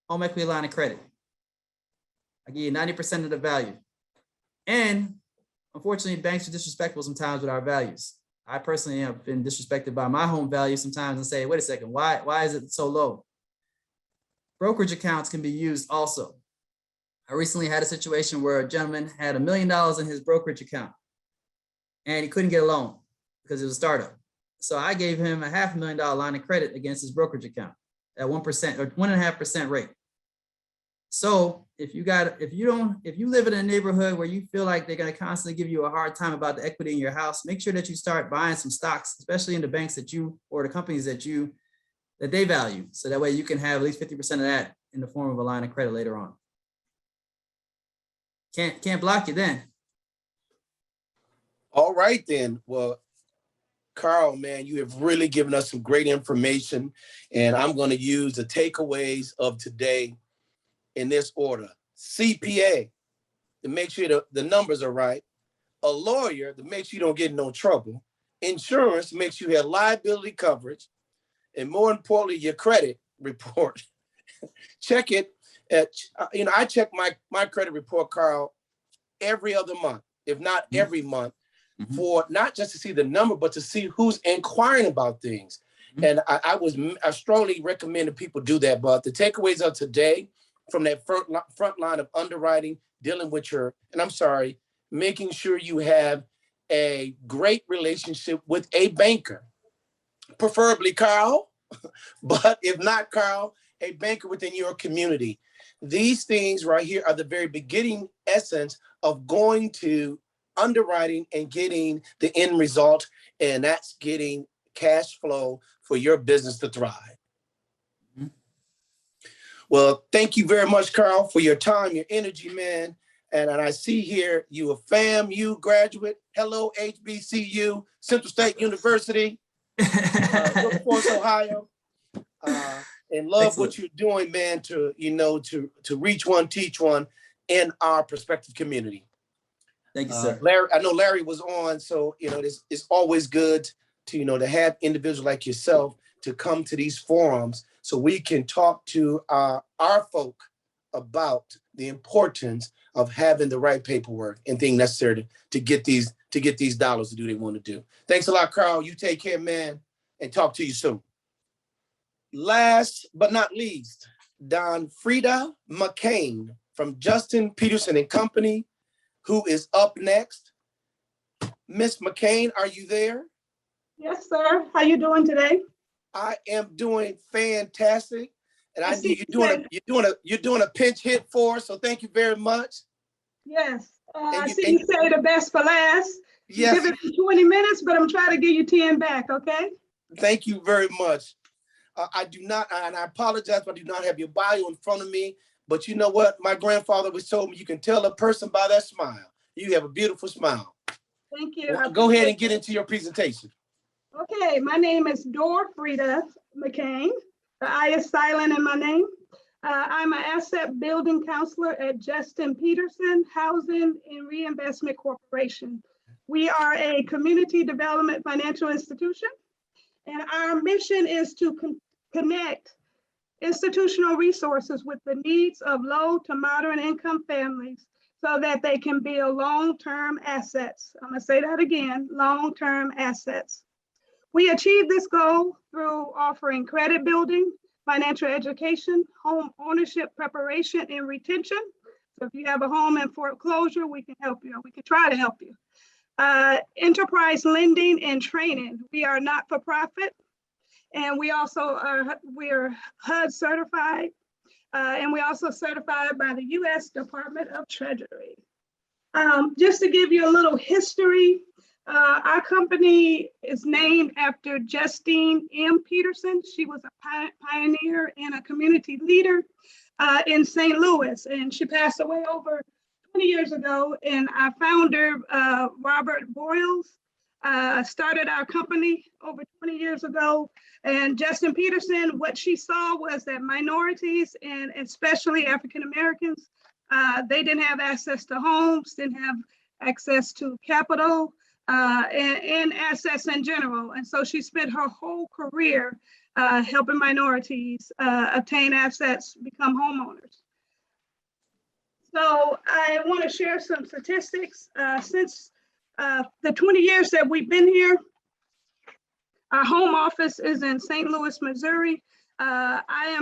home equity line of credit. I give you 90% of the value. And unfortunately, banks are disrespectful sometimes with our values. I personally have been disrespected by my home value sometimes and say, wait a second, why is it so low? Brokerage accounts can be used also. I recently had a situation where a gentleman had $1 million in his brokerage account and he couldn't get a loan because it was a startup. So I gave him a $500,000 line of credit against his brokerage account at 1% or 1.5% rate. So if you live in a neighborhood where you feel like they're going to constantly give you a hard time about the equity in your house, make sure that you start buying some stocks, especially in the banks that you, or the companies that they value. So that way you can have at least 50% of that in the form of a line of credit later on. Can't block you then. All right, then. Well, Carl, man, you have really given us some great information, and I'm going to use the takeaways of today in this order. CPA, to make sure the numbers are right. A lawyer, to make sure you don't get in no trouble. Insurance makes you have liability coverage. And more importantly, your credit report. Check it. I check my credit report, Carl, every other month, if not every month, for not just to see the number, but to see who's inquiring about things. And I strongly recommend that people do that. But the takeaways of today, from that front line of underwriting, dealing with making sure you have a great relationship with a banker, preferably Carl, but if not Carl, a banker within your community. These things right here are the very beginning essence of going to underwriting and getting the end result, and that's getting cash flow for your business to thrive. Well, thank you very much, Carl, for your time, your energy, man. And I see here you a FAMU graduate. Hello, HBCU, Central State University, North Forest, Ohio. And love Excellent. what you're doing, man, to reach one, teach one in our prospective community. Thank you, sir. Larry, I know Larry was on, so it's always good to have individuals like yourself to come to these forums so we can talk to our folk about the importance of having the right paperwork and things necessary to get these dollars to do what they want to do. Thanks a lot, Carl. You take care, man, and talk to you soon. Last but not least, Don Frida McCain from Justin Peterson and Company, who is up next. Miss McCain, are you there? Yes, sir. How you doing today? I am doing fantastic. And I I see you're you said, you're doing a pinch hit for us. So thank you very much. yes. And I you see and you say the best for last. You yes, give it 20 minutes, but I'm trying to give you 10 back, okay? thank you very much. I do not, and I apologize, but I do not have your bio in front of me. But you know what? My grandfather was told me you can tell a person by that smile. You have a beautiful smile. Thank you. Well, I go ahead appreciate and get into your presentation. it. Okay, my name is Dor Frida McCain. The I is silent in my name. I'm an asset building counselor at Justin Peterson Housing and Reinvestment Corporation. We are a community development financial institution, and our mission is to connect institutional resources with the needs of low to moderate income families so that they can build long-term assets. I'm gonna say that again, long-term assets. We achieve this goal through offering credit building, financial education, home ownership preparation and retention. So if you have a home in foreclosure, we can help you. We can try to help you. Enterprise lending and training. We are not for profit, and we are HUD certified, and we also certified by the U.S. Department of Treasury. Just to give you a little history, our company is named after Justine M. Peterson. She was a pioneer and a community leader in St. Louis, and she passed away over 20 years ago. And our founder, Robert Boyles, started our company over 20 years ago. And Justin Peterson, what she saw was that minorities, and especially African Americans, they didn't have access to homes, didn't have access to capital, and assets in general. And so she spent her whole career helping minorities obtain assets, become homeowners. So I want to share some statistics. Since the 20 years that we've been here, our home office is in St. Louis, Missouri. I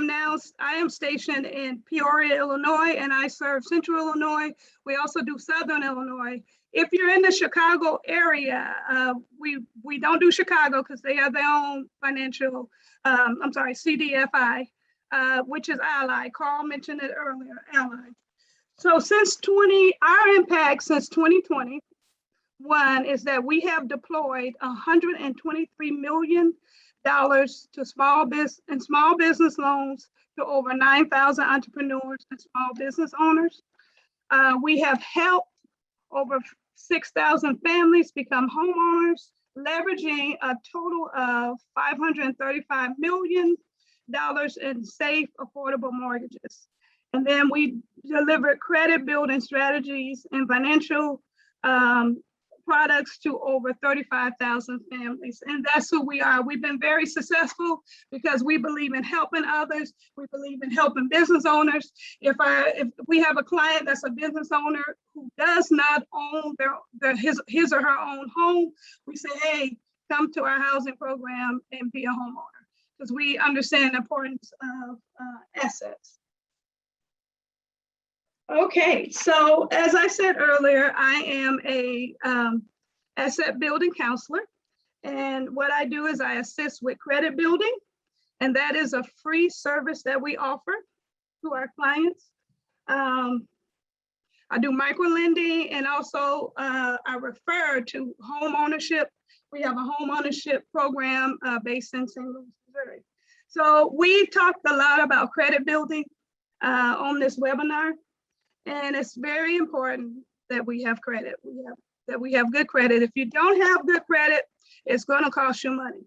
am stationed in Peoria, Illinois, and I serve Central Illinois. We also do Southern Illinois. If you're in the Chicago area, we don't do Chicago because they have their own financial, CDFI, which is Ally. Carl mentioned it earlier, Ally. So our impact since 2020, one is that we have deployed $123 million to small business loans to over 9,000 entrepreneurs and small business owners. We have helped over 6,000 families become homeowners, leveraging a total of $535 million in safe, affordable mortgages. And then we delivered credit building strategies and financial products to over 35,000 families. And that's who we are. We've been very successful because we believe in helping others. We believe in helping business owners. If we have a client that's a business owner who does not own his or her own home, we say, hey, come to our housing program and be a homeowner, because we understand the importance of assets. Okay, so as I said earlier, I am a asset building counselor. And what I do is I assist with credit building. And that is a free service that we offer to our clients. I do micro lending, and also I refer to home ownership. We have a home ownership program based in St. Louis, Missouri. So we talked a lot about credit building on this webinar. And it's very important that we have credit. That we have good credit. If you don't have good credit, it's going to cost you money.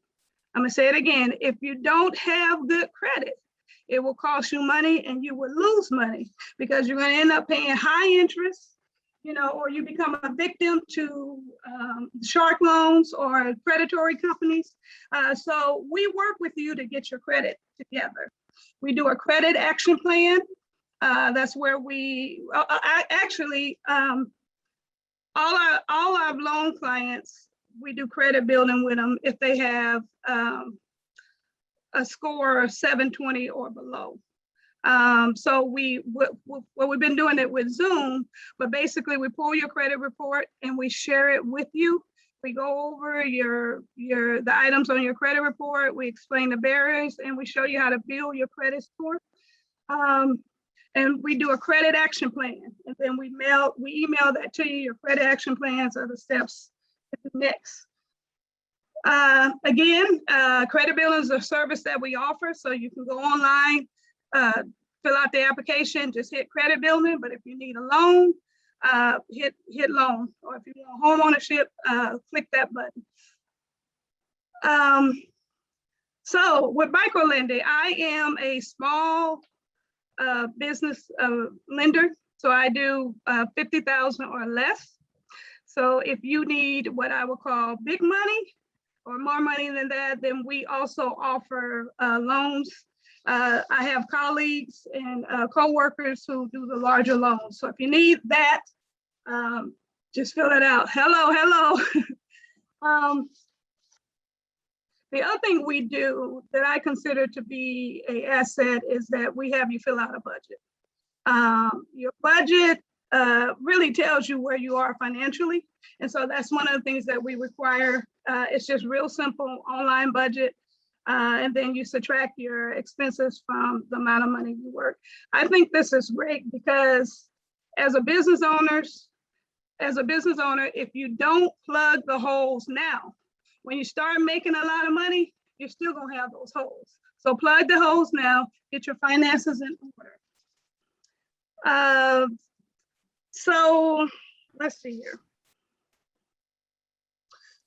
I'm going to say it again. If you don't have good credit, it will cost you money, and you will lose money because you're going to end up paying high interest, or you become a victim to shark loans or predatory companies. So we work with you to get your credit together. We do a credit action plan. That's where we actually all our loan clients, we do credit building with them if they have a score of 720 or below. So we've been doing it with Zoom, but basically we pull your credit report and we share it with you We go over the items on your credit report. We explain the barriers and we show you how to build your credit score. And we do a credit action plan. And then we email that to you. Your credit action plans are the steps next. Again, credit billing is a service that we offer. So you can go online, fill out the application, just hit credit billing. But if you need a loan, hit loan. Or if you want home ownership, click that button. So with microlending, I am a small business lender. So I do 50,000 or less. So if you need what I would call big money or more money than that, then we also offer loans. I have colleagues and coworkers who do the larger loans. So if you need that, just fill it out. Hello. The other thing we do that I consider to be an asset is that we have you fill out a budget. Your budget really tells you where you are financially. And so that's one of the things that we require. It's just real simple online budget. And then you subtract your expenses from the amount of money you work. I think this is great because as a business owner, if you don't plug the holes now, when you start making a lot of money, you're still gonna have those holes. So plug the holes now, get your finances in order. So let's see here.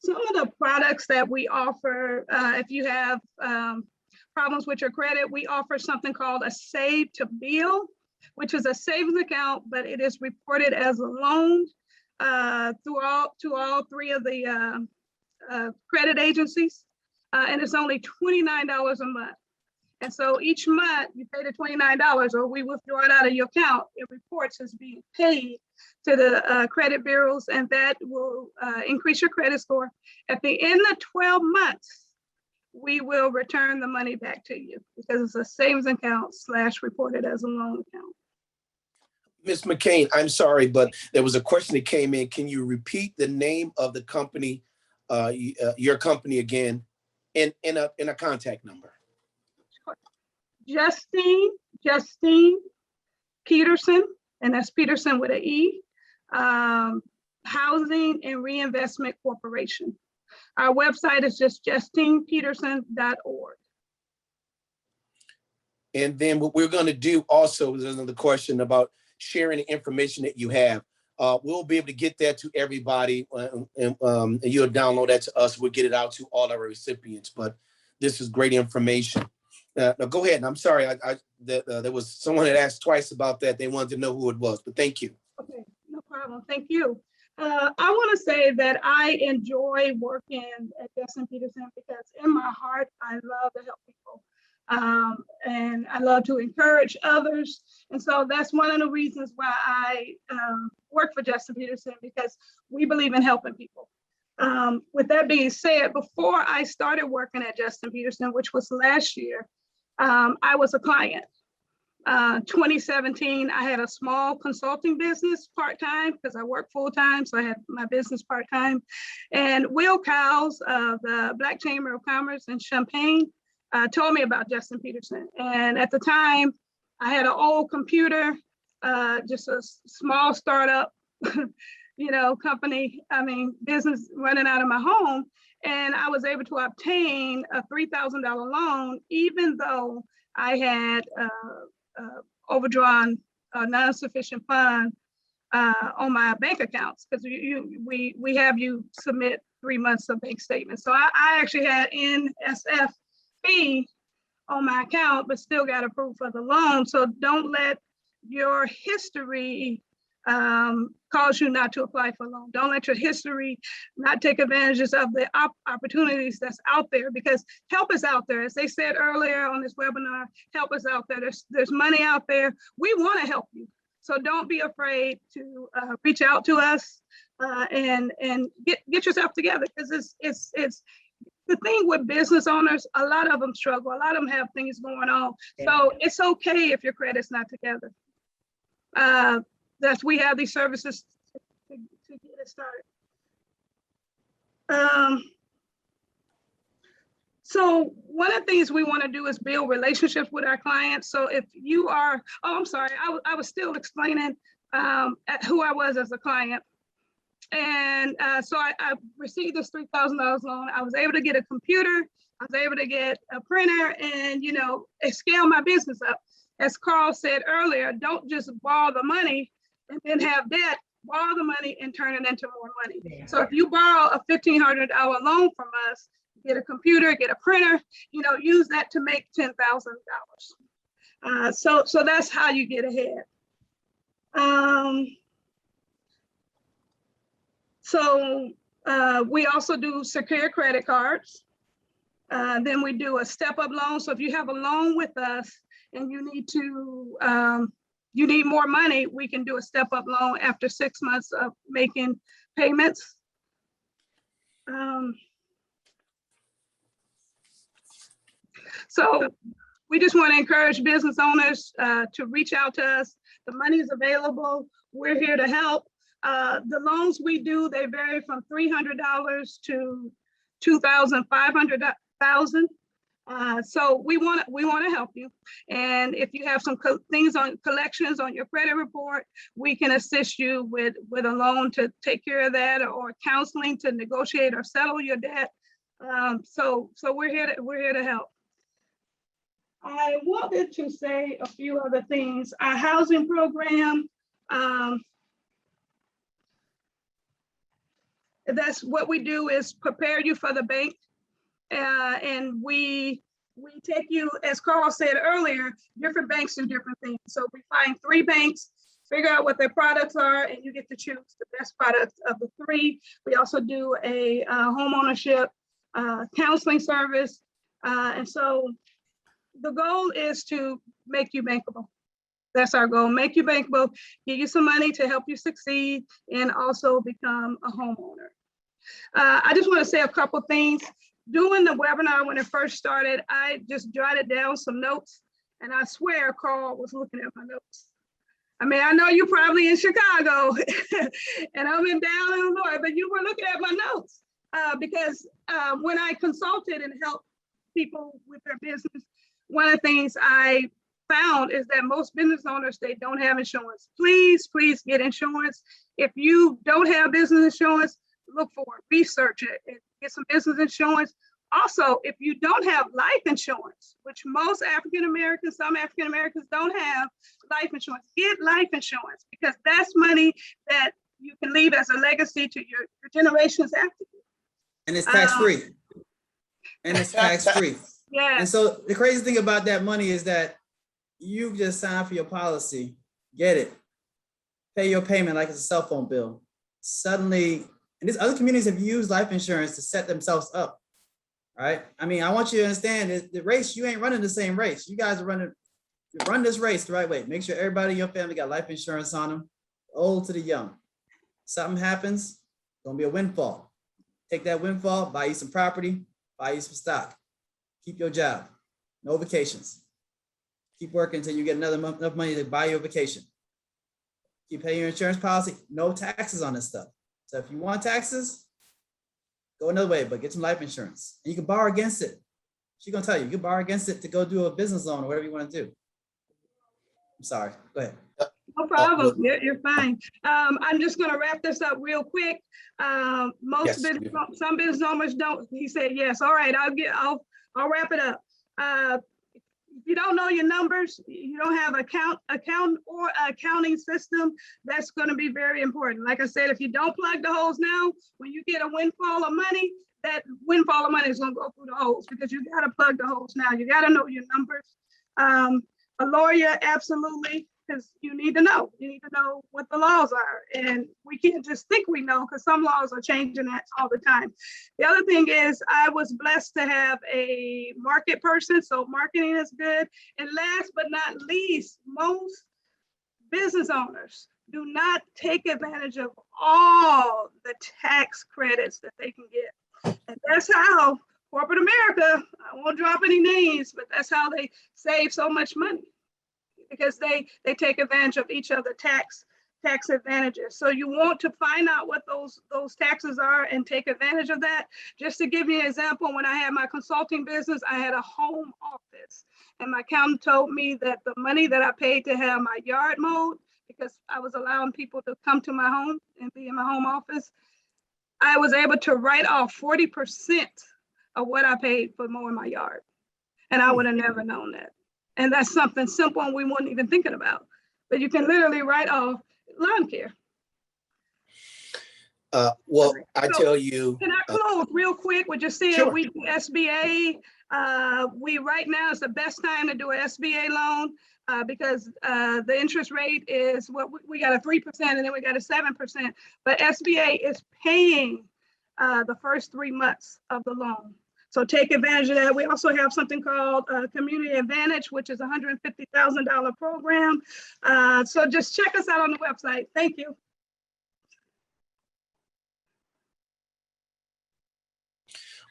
Some of the products that we offer, if you have problems with your credit, we offer something called a Save to Build, which is a savings account, but it is reported as a loan to all three of the credit agencies, and it's only $29 a month. And so each month you pay the $29 or we withdraw it out of your account, it reports as being paid to the credit bureaus, and that will increase your credit score. At the end of 12 months, we will return the money back to you because it's a savings account / reported as a loan account. Ms. McCain, I'm sorry, but there was a question that came in. Can you repeat the name of the company, your company again, in a contact number? Justine Peterson, and that's Peterson with an E, Housing and Reinvestment Corporation. Our website is just justinepeterson.org. And then what we're going to do also, there's another question about sharing the information that you have. We'll be able to get that to everybody, and you'll download that to us. We'll get it out to all our recipients, but this is great information. Now go ahead. I'm sorry, there was someone that asked twice about that. They wanted to know who it was, but thank you. Okay, no problem. Thank you. I want to say that I enjoy working at Justin Peterson because in my heart, I love to help people. And I love to encourage others. And so that's one of the reasons why I work for Justin Peterson, because we believe in helping people. With that being said, before I started working at Justin Peterson, which was last year, I was a client. 2017, I had a small consulting business part-time because I work full-time, so I had my business part-time. And Will Cowles of the Black Chamber of Commerce in Champaign told me about Justin Peterson. And at the time, I had an old computer, just a small startup, company, business running out of my home. And I was able to obtain a $3,000 loan, even though I had overdrawn non-sufficient fund on my bank accounts, because we have you submit 3 months of bank statements. So I actually had NSF fee on my account, but still got approved for the loan. So don't let your history cause you not to apply for a loan. Don't let your history not take advantages of the opportunities that's out there, because help is out there. As they said earlier on this webinar, help is out there. There's money out there. We want to help you. So don't be afraid to reach out to us and get yourself together, because it's the thing with business owners, a lot of them struggle. A lot of them have things going on. So it's okay if your credit's not together. We have these services to get it started. So one of the things we want to do is build relationships with our clients. So if you are, oh, I'm sorry, I was still explaining at who I was as a client. And so I received this $3,000 loan. I was able to get a computer. I was able to get a printer and, you know, scale my business up. As Carl said earlier, don't just borrow the money and then have debt. Borrow the money and turn it into more money. Yeah. So if you borrow a $1,500 loan from us, get a computer, get a printer, you know, use that to make $10,000. So that's how you get ahead. So we also do secure credit cards. Then we do a step-up loan. So if you have a loan with us and you need to, you need more money, we can do a step-up loan after 6 months of making payments. So we just want to encourage business owners to reach out to us. The money is available. We're here to help. The loans we do, they vary from $300 to $2,500. So we want to help you. And if you have some things on collections on your credit report, we can assist you with a loan to take care of that, or counseling to negotiate or settle your debt. So we're here to help. I wanted to say a few other things. Our housing program, that's what we do is prepare you for the bank. And we take you, as Carl said earlier, different banks do different things. So we find 3 banks, figure out what their products are, and you get to choose the best product of the 3. We also do a home ownership counseling service. And so the goal is to make you bankable. That's our goal, make you bankable, give you some money to help you succeed, and also become a homeowner. I just want to say a couple things. Doing the webinar when it first started, I just jotted down some notes, and I swear Carl was looking at my notes. I mean, I know you're probably in Chicago and I'm in down Illinois, but you were looking at my notes because when I consulted and helped people with their business, one of the things I found is that most business owners, they don't have insurance. Please get insurance. If you don't have business insurance, look for it, research it, and get some business insurance. Also, if you don't have life insurance, which most African-Americans, some African-Americans don't have life insurance, get life insurance, because that's money that you can leave as a legacy to your generations after you. And it's tax-free. Yeah. And so the crazy thing about that money is that you just sign for your policy, get it, pay your payment like it's a cell phone bill. Suddenly, and these other communities have used life insurance to set themselves up, right? I mean, I want you to understand that the race, you ain't running the same race. You guys are run this race the right way. Make sure everybody in your family got life insurance on them, old to the young. Something happens, it's gonna be a windfall. Take that windfall, buy you some property, buy you some stock. Keep your job, no vacations. Keep working until you get enough money to buy your vacation. Keep paying your insurance policy, no taxes on this stuff. So if you want taxes, go another way, but get some life insurance. And you can borrow against it. She's gonna tell you, you can borrow against it to go do a business loan or whatever you want to do. I'm sorry, go ahead. No problem, you're fine. I'm just gonna wrap this up real quick. Some business owners don't, he said, yes, all right, I'll wrap it up. If you don't know your numbers, you don't have accounting system, that's going to be very important. Like I said, if you don't plug the holes now, when you get a windfall of money, that windfall of money is going to go through the holes, because you got to plug the holes now. You got to know your numbers. A lawyer, absolutely, because you need to know. You need to know what the laws are. And we can't just think we know, because some laws are changing that all the time. The other thing is I was blessed to have a market person, so marketing is good. And last but not least, most business owners do not take advantage of all the tax credits that they can get. And that's how corporate America, I won't drop any names, but that's how they save so much money, because they take advantage of each other tax tax advantages. So you want to find out what those taxes are and take advantage of that. Just to give you an example, when I had my consulting business, I had a home office, and my accountant told me that the money that I paid to have my yard mowed, because I was allowing people to come to my home and be in my home office, I was able to write off 40% of what I paid for mowing my yard. And I would have never known that. And that's something simple and we weren't even thinking about. But you can literally write off lawn care. Well, I tell you. Can I close real quick with just saying Sure. we do SBA. We right now is the best time to do an SBA loan because the interest rate is what we got a 3% and then we got a 7%. But SBA is paying the first 3 months of the loan. So take advantage of that. We also have something called Community Advantage, which is a $150,000 program. So just check us out on the website. Thank you.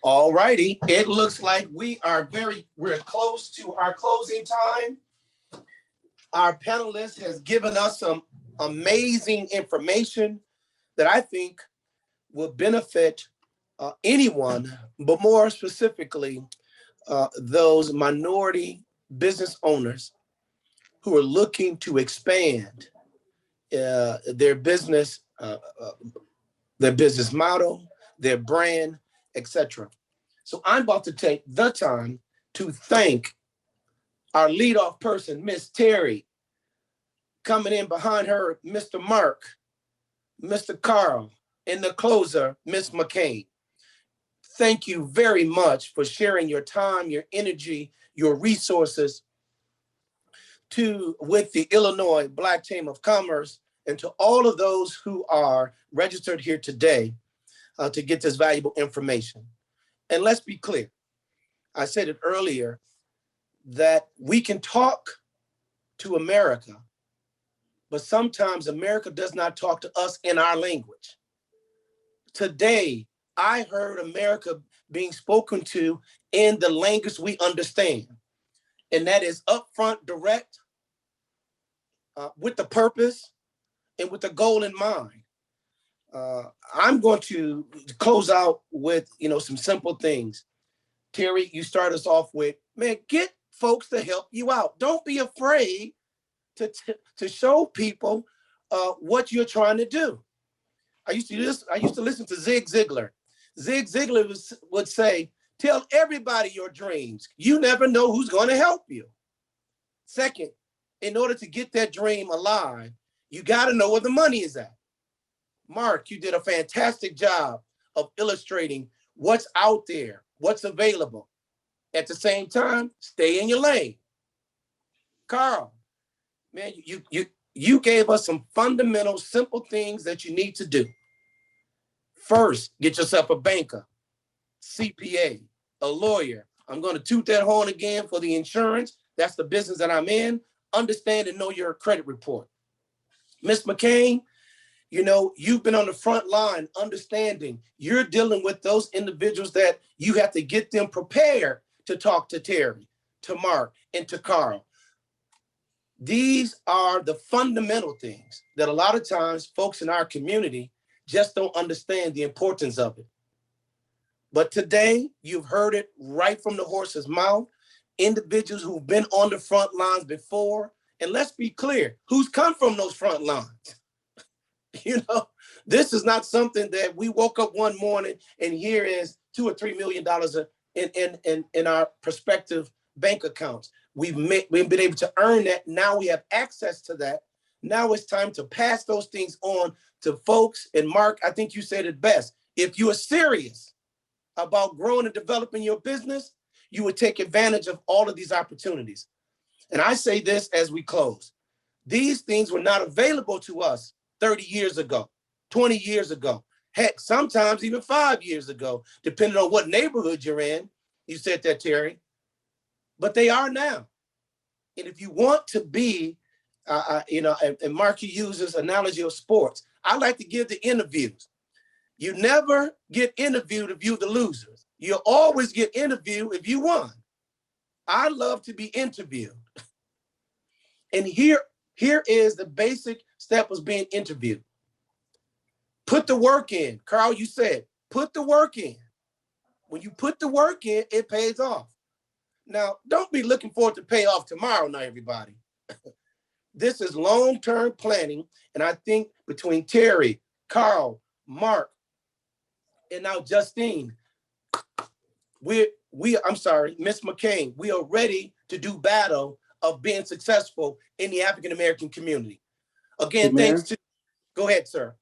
All righty. It looks like we're close to our closing time. Our panelist has given us some amazing information that I think will benefit anyone, but more specifically, those minority business owners who are looking to expand their business model, their brand, etc. So I'm about to take the time to thank our leadoff person, Miss Terry, coming in behind her, Mr. Mark, Mr. Carl, and the closer, Miss McCain. Thank you very much for sharing your time, your energy, your resources with the Illinois Black Chamber of Commerce, and to all of those who are registered here today to get this valuable information. And let's be clear, I said it earlier, that we can talk to America, but sometimes America does not talk to us in our language. Today, I heard America being spoken to in the language we understand, and that is upfront, direct, with the purpose and with the goal in mind. I'm going to close out with some simple things. Terry, you start us off with, man, get folks to help you out. Don't be afraid to show people what you're trying to do. I used to listen to Zig Ziglar. Zig Ziglar would say, tell everybody your dreams. You never know who's going to help you. Second, in order to get that dream alive, you got to know where the money is at. Mark, you did a fantastic job of illustrating what's out there, what's available. At the same time, stay in your lane. Carl, man, you gave us some fundamental, simple things that you need to do. First, get yourself a banker, CPA, a lawyer. I'm going to toot that horn again for the insurance. That's the business that I'm in. Understand and know your credit report. Ms. McCain, you've been on the front line understanding you're dealing with those individuals that you have to get them prepared to talk to Terry, to Mark, and to Carl. These are the fundamental things that a lot of times folks in our community just don't understand the importance of it. But today, you've heard it right from the horse's mouth, individuals who've been on the front lines before. And let's be clear, who's come from those front lines? This is not something that we woke up one morning and here is $2 or $3 million in our prospective bank accounts. We've been able to earn that. Now we have access to that. Now it's time to pass those things on to folks. And Mark, I think you said it best. If you are serious about growing and developing your business, you would take advantage of all of these opportunities. And I say this as we close. These things were not available to us 30 years ago, 20 years ago, heck, sometimes even 5 years ago, depending on what neighborhood you're in. You said that, Terry. But they are now. And if you want to be, and Mark, you use this analogy of sports. I like to give the interviews. You never get interviewed if you're the losers. You'll always get interviewed if you won. I love to be interviewed. And here Here is the basic step was being interviewed. Put the work in. Carl, you said, put the work in. When you put the work in, it pays off. Now, don't be looking forward to pay off tomorrow now, everybody. This is long-term planning. And I think between Terry, Carl, Mark, and now Justine, Miss McCain, we are ready to do battle of being successful in the African-American community. Again, Hey, thanks to, go ahead, sir.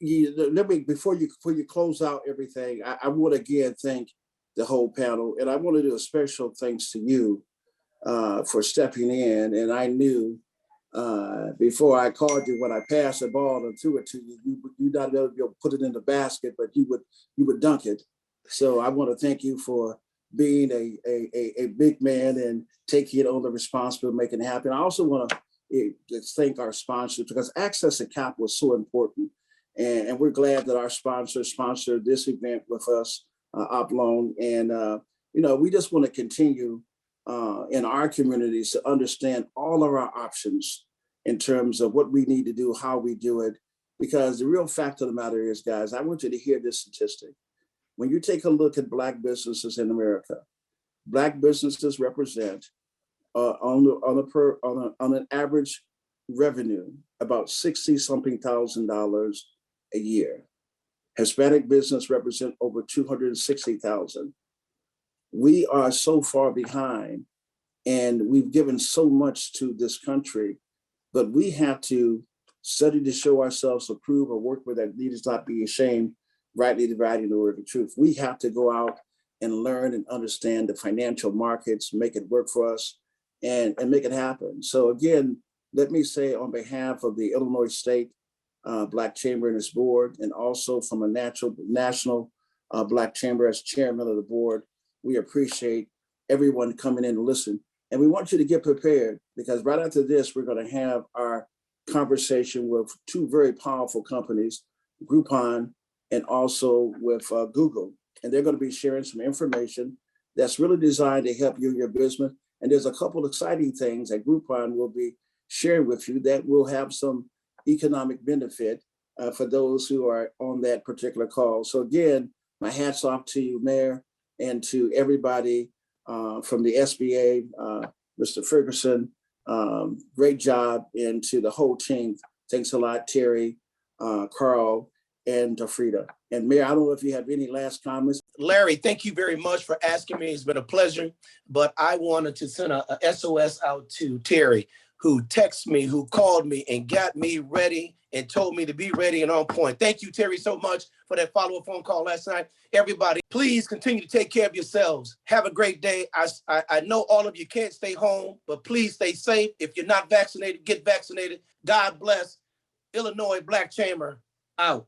Let me, before you close out everything, I want to again thank the whole panel, and I want to do a special thanks to you for stepping in. And I knew before I called you, when I passed the ball and threw it to you, you not only put it in the basket, but you would dunk it. So I want to thank you for being a big man and taking it on the responsibility of making it happen. I also want to thank our sponsors, because access to capital is so important. And we're glad that our sponsor sponsored this event with us, Oplone. And, we just want to continue in our communities to understand all of our options in terms of what we need to do, how we do it. Because the real fact of the matter is, guys, I want you to hear this statistic. When you take a look at Black businesses in America, Black businesses represent on an average revenue about $60-something thousand a year. Hispanic business represent over 260,000. We are so far behind, and we've given so much to this country, but we have to study to show ourselves approved, or work with that leaders not be ashamed, rightly dividing the word of truth. We have to go out and learn and understand the financial markets, make it work for us, and make it happen. So again, let me say on behalf of the Illinois State Black Chamber and its board, and also from a national Black Chamber as chairman of the board, we appreciate everyone coming in to listen. And we want you to get prepared, because right after this, we're going to have our conversation with two very powerful companies, Groupon and also with Google. And they're going to be sharing some information that's really designed to help you in your business. And there's a couple of exciting things that Groupon will be sharing with you that will have some economic benefit for those who are on that particular call. So again, my hat's off to you, Mayor, and to everybody from the SBA, Mr. Ferguson, great job, and to the whole team. Thanks a lot, Terry, Carl, and Frida. And Mayor, I don't know if you have any last comments. Larry, thank you very much for asking me. It's been a pleasure, but I wanted to send a SOS out to Terry, who texted me, who called me and got me ready and told me to be ready and on point. Thank you, Terry, so much for that follow-up phone call last night. Everybody, please continue to take care of yourselves. Have a great day. I know all of you can't stay home, but please stay safe. If you're not vaccinated, get vaccinated. God bless. Illinois Black Chamber out.